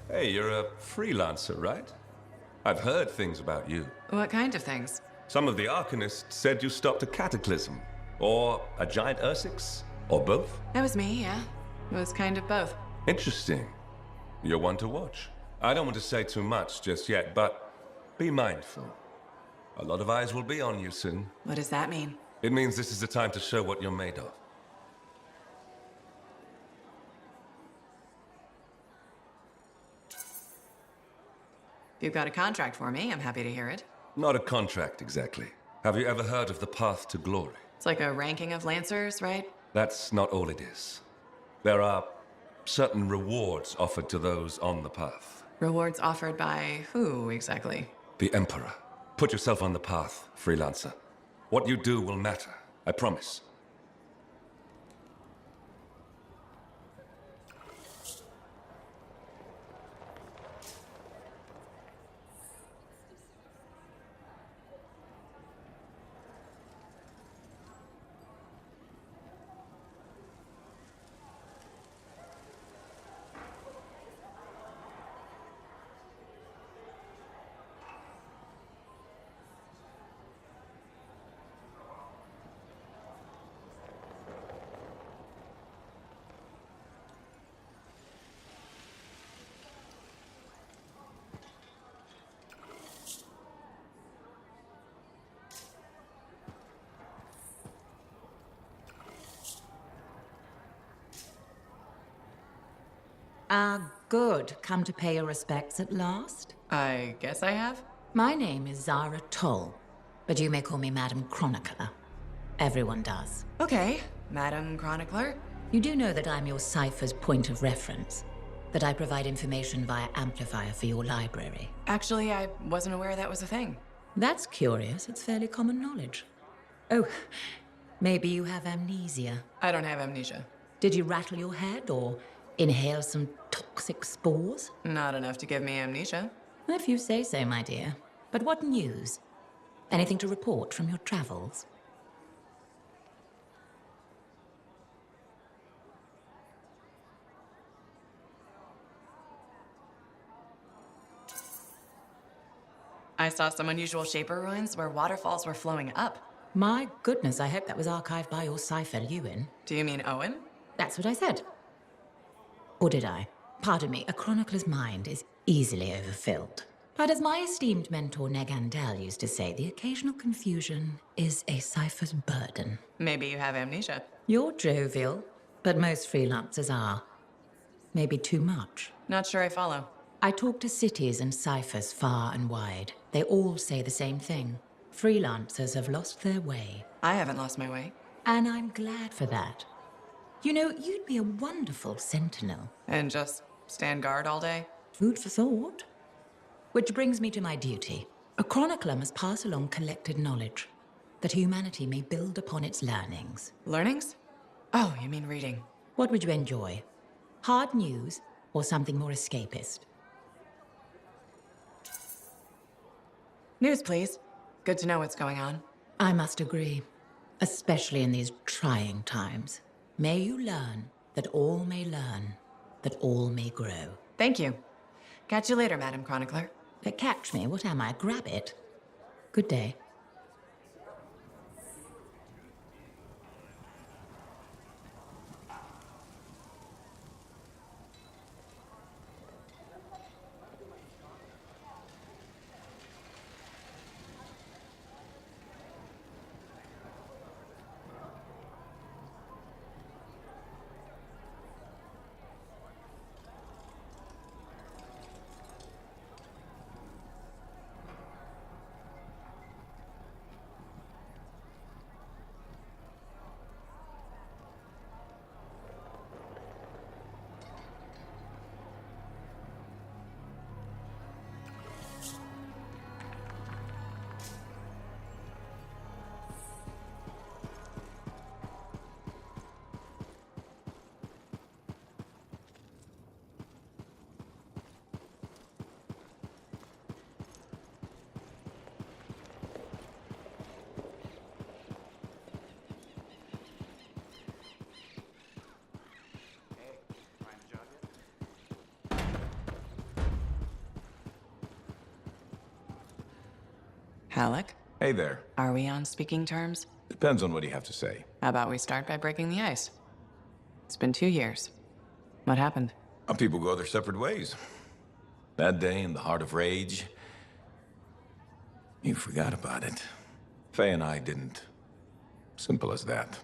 Hey, you're a freelancer, right? I've heard things about you. What kind of things? Some of the Arcanists said you stopped a cataclysm, or a giant Ursix, or both. That was me, yeah. It was kind of both. Interesting. You're one to watch. I don't want to say too much just yet, but be mindful. A lot of eyes will be on you soon. What does that mean? It means this is the time to show what you're made of. If you've got a contract for me, I'm happy to hear it. Not a contract, exactly. Have you ever heard of the path to glory? It's like a ranking of Lancers, right? That's not all it is. There are certain rewards offered to those on the path. Rewards offered by who, exactly? The Emperor. Put yourself on the path, freelancer. What you do will matter, I promise. Good. Come to pay your respects at last? I guess I have. My name is Zara Toll, but you may call me Madam Chronicler. Everyone does. Okay, Madam Chronicler. You do know that I'm your cipher's point of reference, that I provide information via amplifier for your library. Actually, I wasn't aware that was a thing. That's curious. It's fairly common knowledge. Oh, maybe you have amnesia. I don't have amnesia. Did you rattle your head or inhale some toxic spores? Not enough to give me amnesia. If you say so, my dear. But what news? Anything to report from your travels? I saw some unusual Shaper ruins where waterfalls were flowing up. My goodness, I hope that was archived by your cipher, Ewan. Do you mean Owen? That's what I said. Or did I? Pardon me, a chronicler's mind is easily overfilled. But as my esteemed mentor Neg Andel used to say, the occasional confusion is a cipher's burden. Maybe you have amnesia. You're jovial, but most freelancers are. Maybe too much. Not sure I follow. I talk to cities and ciphers far and wide. They all say the same thing. Freelancers have lost their way. I haven't lost my way. And I'm glad for that. You know, you'd be a wonderful sentinel. And just stand guard all day? Food for thought. Which brings me to my duty. A chronicler must pass along collected knowledge, that humanity may build upon its learnings. Learnings? Oh, you mean reading. What would you enjoy? Hard news or something more escapist? News, please. Good to know what's going on. I must agree, especially in these trying times. May you learn that all may learn, that all may grow. Thank you. Catch you later, Madam Chronicler. Catch me? What am I? Grab it. Good day. Halleck? Hey there. Are we on speaking terms? Depends on what you have to say. How about we start by breaking the ice? It's been 2 years. What happened? People go their separate ways. That day in the heart of rage, you forgot about it. Faye and I didn't. Simple as that.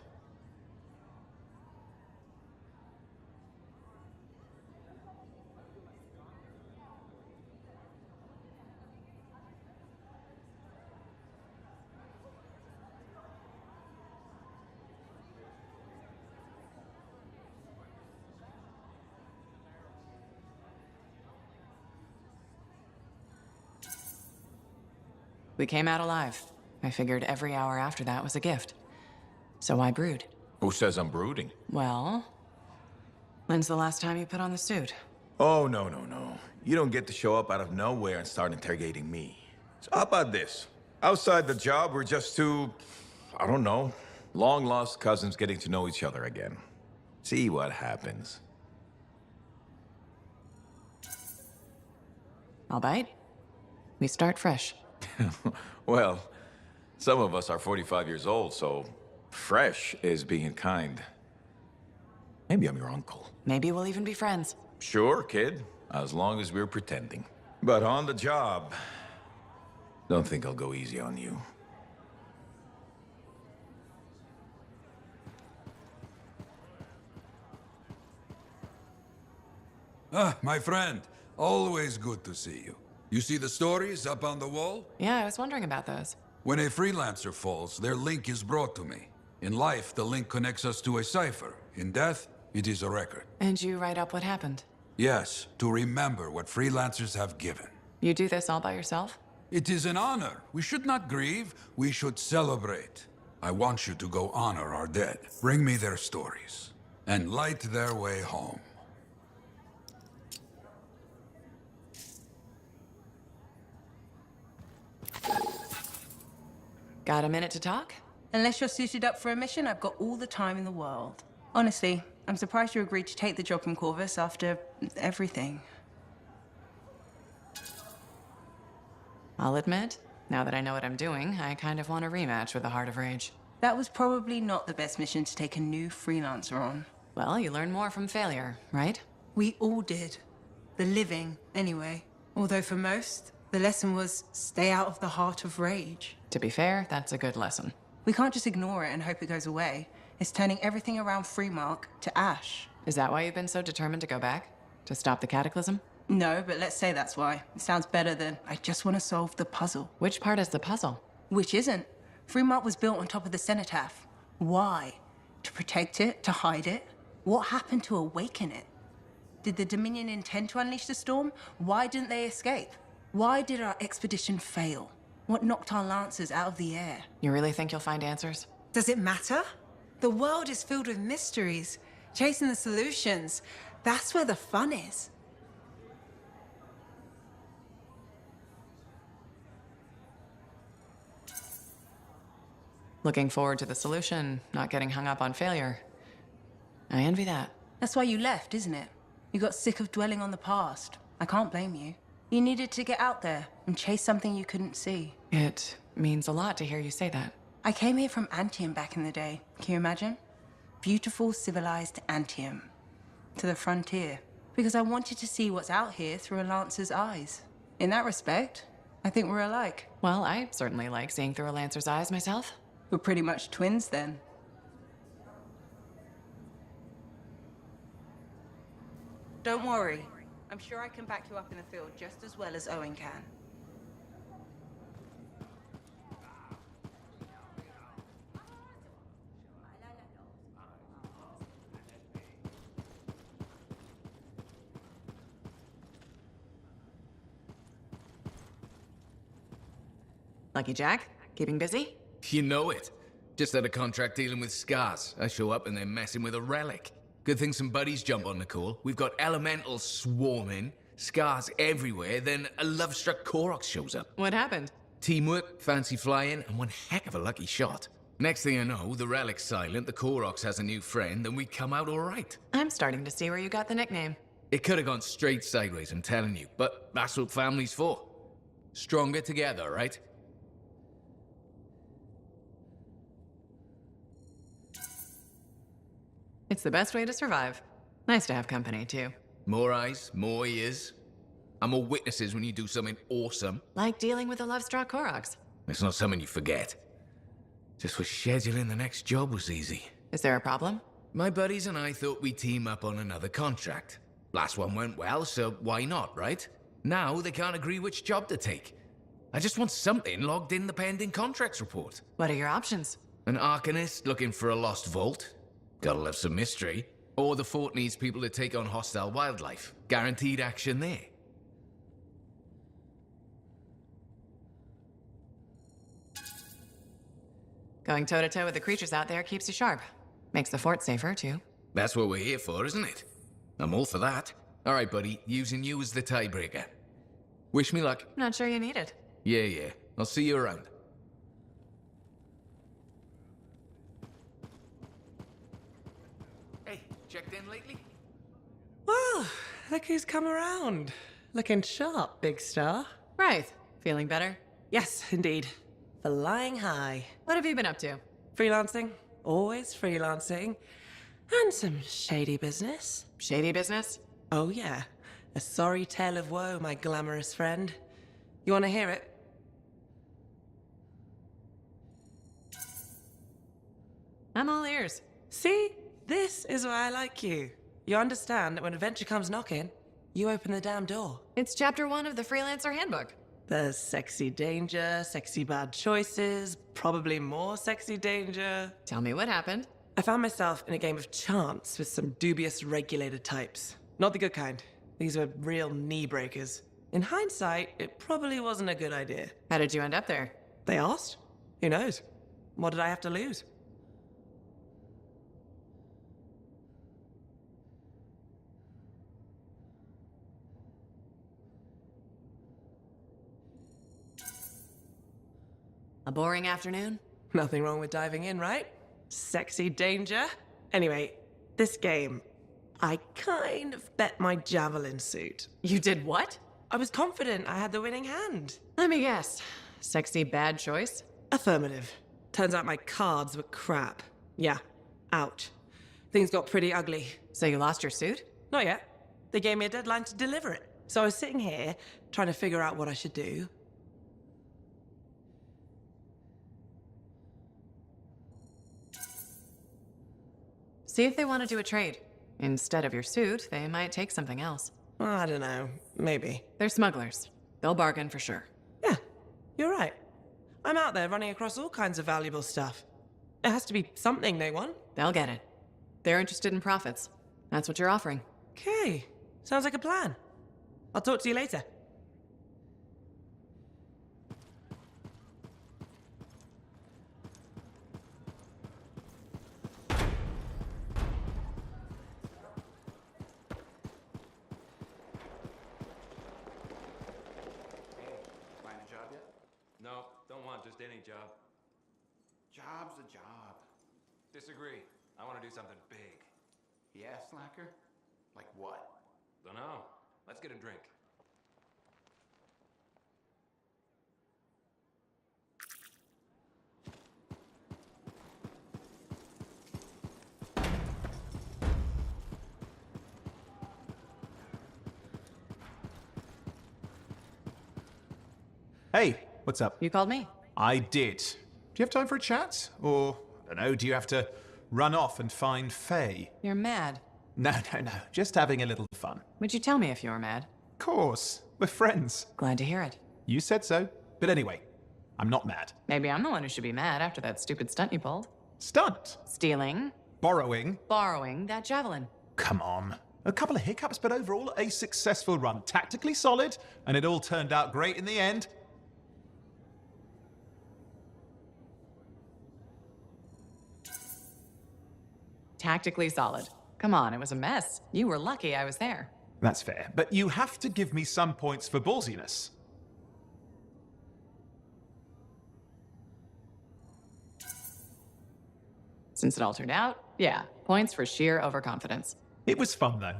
We came out alive. I figured every hour after that was a gift. So I brood. Who says I'm brooding? Well, when's the last time you put on the suit? Oh, no. You don't get to show up out of nowhere and start interrogating me. So how about this? Outside the job, we're just two, I don't know, long-lost cousins getting to know each other again. See what happens. I'll bite. We start fresh. Well, some of us are 45 years old, so fresh is being kind. Maybe I'm your uncle. Maybe we'll even be friends. Sure, kid, as long as we're pretending. But on the job, don't think I'll go easy on you. Ah, my friend, always good to see you. You see the stories up on the wall? Yeah, I was wondering about those. When a freelancer falls, their link is brought to me. In life, the link connects us to a cipher. In death, it is a record. And you write up what happened? Yes, to remember what freelancers have given. You do this all by yourself? It is an honor. We should not grieve, we should celebrate. I want you to go honor our dead. Bring me their stories, and light their way home. Got a minute to talk? Unless you're suited up for a mission, I've got all the time in the world. Honestly, I'm surprised you agreed to take the job from Corvus after everything. I'll admit, now that I know what I'm doing, I kind of want a rematch with the Heart of Rage. That was probably not the best mission to take a new freelancer on. Well, you learn more from failure, right? We all did. The living, anyway. Although for most, the lesson was stay out of the Heart of Rage. To be fair, that's a good lesson. We can't just ignore it and hope it goes away. It's turning everything around Freemark to ash. Is that why you've been so determined to go back? To stop the cataclysm? No, but let's say that's why. It sounds better than I just want to solve the puzzle. Which part is the puzzle? Which isn't. Freemark was built on top of the cenotaph. Why? To protect it? To hide it? What happened to awaken it? Did the Dominion intend to unleash the storm? Why didn't they escape? Why did our expedition fail? What knocked our lancers out of the air? You really think you'll find answers? Does it matter? The world is filled with mysteries. Chasing the solutions, that's where the fun is. Looking forward to the solution, not getting hung up on failure. I envy that. That's why you left, isn't it? You got sick of dwelling on the past. I can't blame you. You needed to get out there and chase something you couldn't see. It means a lot to hear you say that. I came here from Anthem back in the day. Can you imagine? Beautiful, civilized Anthem. To the frontier. Because I wanted to see what's out here through a Lancer's eyes. In that respect, I think we're alike. Well, I certainly like seeing through a Lancer's eyes myself. We're pretty much twins then. Don't worry. I'm sure I can back you up in the field just as well as Owen can. Lucky Jack, keeping busy? You know it. Just had a contract dealing with scars. I show up and they're messing with a relic. Good thing some buddies jump on the call. We've got elementals swarming, scars everywhere, then a love-struck Koroks shows up. What happened? Teamwork, fancy flying, and one heck of a lucky shot. Next thing I know, the relic's silent, the Koroks has a new friend, and we come out all right. I'm starting to see where you got the nickname. It could have gone straight sideways, I'm telling you, but that's what family's for. Stronger together, right? It's the best way to survive. Nice to have company, too. More eyes, more ears. And more witnesses when you do something awesome. Like dealing with the love-struck Koroks. It's not something you forget. Just for scheduling the next job was easy. Is there a problem? My buddies and I thought we'd team up on another contract. Last one went well, so why not, right? Now they can't agree which job to take. I just want something logged in the pending contracts report. What are your options? An Arcanist looking for a lost vault. Gotta love some mystery. Or the fort needs people to take on hostile wildlife. Guaranteed action there. Going toe-to-toe with the creatures out there keeps you sharp. Makes the fort safer, too. That's what we're here for, isn't it? I'm all for that. All right, buddy. Using you as the tiebreaker. Wish me luck. Not sure you need it. Yeah. I'll see you around. Hey, checked in lately? Well, look who's come around. Looking sharp, big star. Right. Feeling better? Yes, indeed. Flying high. What have you been up to? Freelancing. Always freelancing. And some shady business. Shady business? Oh, yeah. A sorry tale of woe, my glamorous friend. You want to hear it? I'm all ears. See? This is why I like you. You understand that when adventure comes knocking, you open the damn door. It's chapter 1 of the Freelancer Handbook. There's sexy danger, sexy bad choices, probably more sexy danger. Tell me what happened. I found myself in a game of chance with some dubious regulated types. Not the good kind. These were real knee breakers. In hindsight, it probably wasn't a good idea. How did you end up there? They asked. Who knows? What did I have to lose? A boring afternoon? Nothing wrong with diving in, right? Sexy danger. Anyway, this game, I kind of bet my javelin suit. You did what? I was confident I had the winning hand. Let me guess. Sexy bad choice? Affirmative. Turns out my cards were crap. Yeah, out. Things got pretty ugly. So you lost your suit? Not yet. They gave me a deadline to deliver it. So I was sitting here, trying to figure out what I should do. See if they want to do a trade. Instead of your suit, they might take something else. I don't know. Maybe. They're smugglers. They'll bargain for sure. Yeah, you're right. I'm out there running across all kinds of valuable stuff. It has to be something they want. They'll get it. They're interested in profits. That's what you're offering. Okay. Sounds like a plan. I'll talk to you later. Find a job yet? No, don't want just any job. Job's a job. Disagree. I want to do something big. Yeah, slacker? Like what? Dunno. Let's get a drink. Hey, what's up? You called me? I did. Do you have time for a chat? Or, I don't know, do you have to run off and find Faye? You're mad. No. Just having a little fun. Would you tell me if you were mad? Of course. We're friends. Glad to hear it. You said so. But anyway, I'm not mad. Maybe I'm the one who should be mad after that stupid stunt you pulled. Stunt? Stealing. Borrowing? Borrowing that javelin. Come on. A couple of hiccups, but overall a successful run. Tactically solid, and it all turned out great in the end. Tactically solid. Come on, it was a mess. You were lucky I was there. That's fair, but you have to give me some points for ballsiness. Since it all turned out, yeah, points for sheer overconfidence. It was fun, though.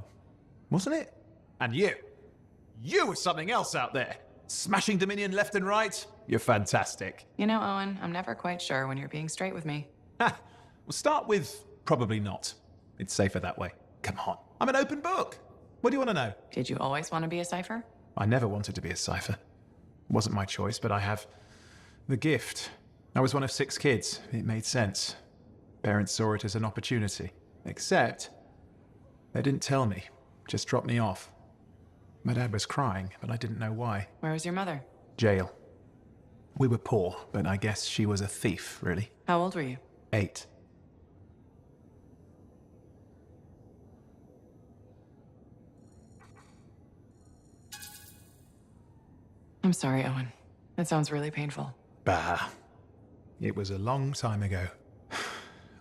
Wasn't it? And you. You were something else out there. Smashing Dominion left and right. You're fantastic. You know, Owen, I'm never quite sure when you're being straight with me. Ha! We'll start with probably not. It's safer that way. Come on. I'm an open book. What do you want to know? Did you always want to be a cipher? I never wanted to be a cipher. It wasn't my choice, but I have the gift. I was one of 6 kids. It made sense. Parents saw it as an opportunity. Except, they didn't tell me. Just dropped me off. My dad was crying, but I didn't know why. Where was your mother? Jail. We were poor, but I guess she was a thief, really. How old were you? 8. I'm sorry, Owen. That sounds really painful. Bah. It was a long time ago.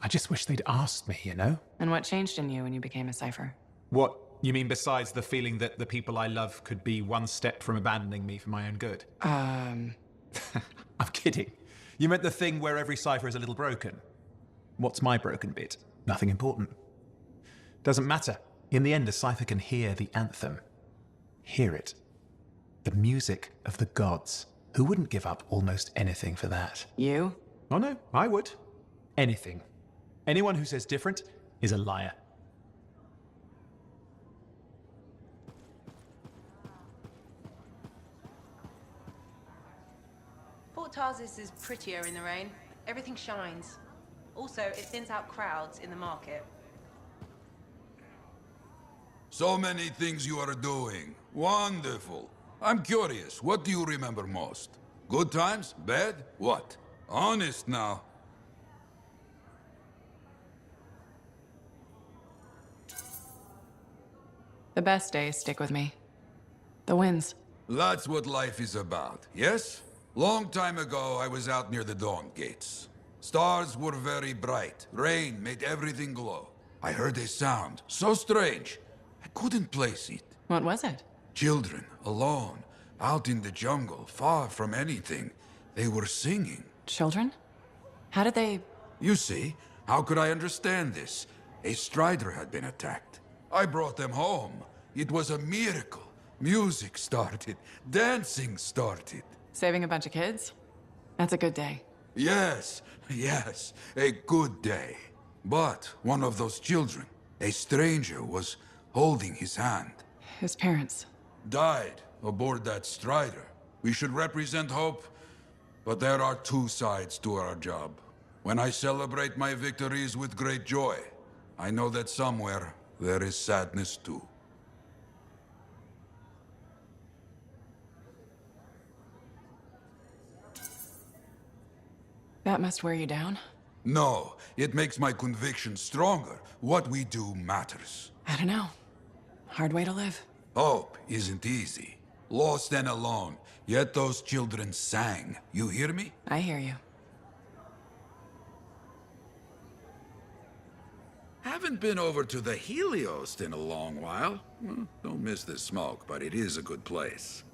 I just wish they'd asked me, you know? And what changed in you when you became a cipher? What? You mean besides the feeling that the people I love could be one step from abandoning me for my own good? I'm kidding. You meant the thing where every cipher is a little broken. What's my broken bit? Nothing important. Doesn't matter. In the end, a cipher can hear the anthem. Hear it. The music of the gods. Who wouldn't give up almost anything for that? You? Oh no, I would. Anything. Anyone who says different is a liar. Fort Tarsis is prettier in the rain. Everything shines. Also, it thins out crowds in the market. So many things you are doing. Wonderful. I'm curious, what do you remember most? Good times? Bad? What? Honest now. The best days stick with me. The wins. That's what life is about, yes? Long time ago, I was out near the Dawn Gates. Stars were very bright. Rain made everything glow. I heard a sound, so strange. I couldn't place it. What was it? Children, alone, out in the jungle, far from anything. They were singing. Children? How did they... You see, how could I understand this? A strider had been attacked. I brought them home. It was a miracle. Music started. Dancing started. Saving a bunch of kids? That's a good day. Yes, yes, a good day. But one of those children, a stranger, was holding his hand. His parents. Died aboard that Strider. We should represent hope, but there are two sides to our job. When I celebrate my victories with great joy, I know that somewhere there is sadness too. That must wear you down? No, it makes my conviction stronger. What we do matters. I don't know. Hard way to live. Hope isn't easy. Lost and alone. Yet those children sang. You hear me? I hear you. Haven't been over to the Helios in a long while. Well, don't miss this smoke, but it is a good place.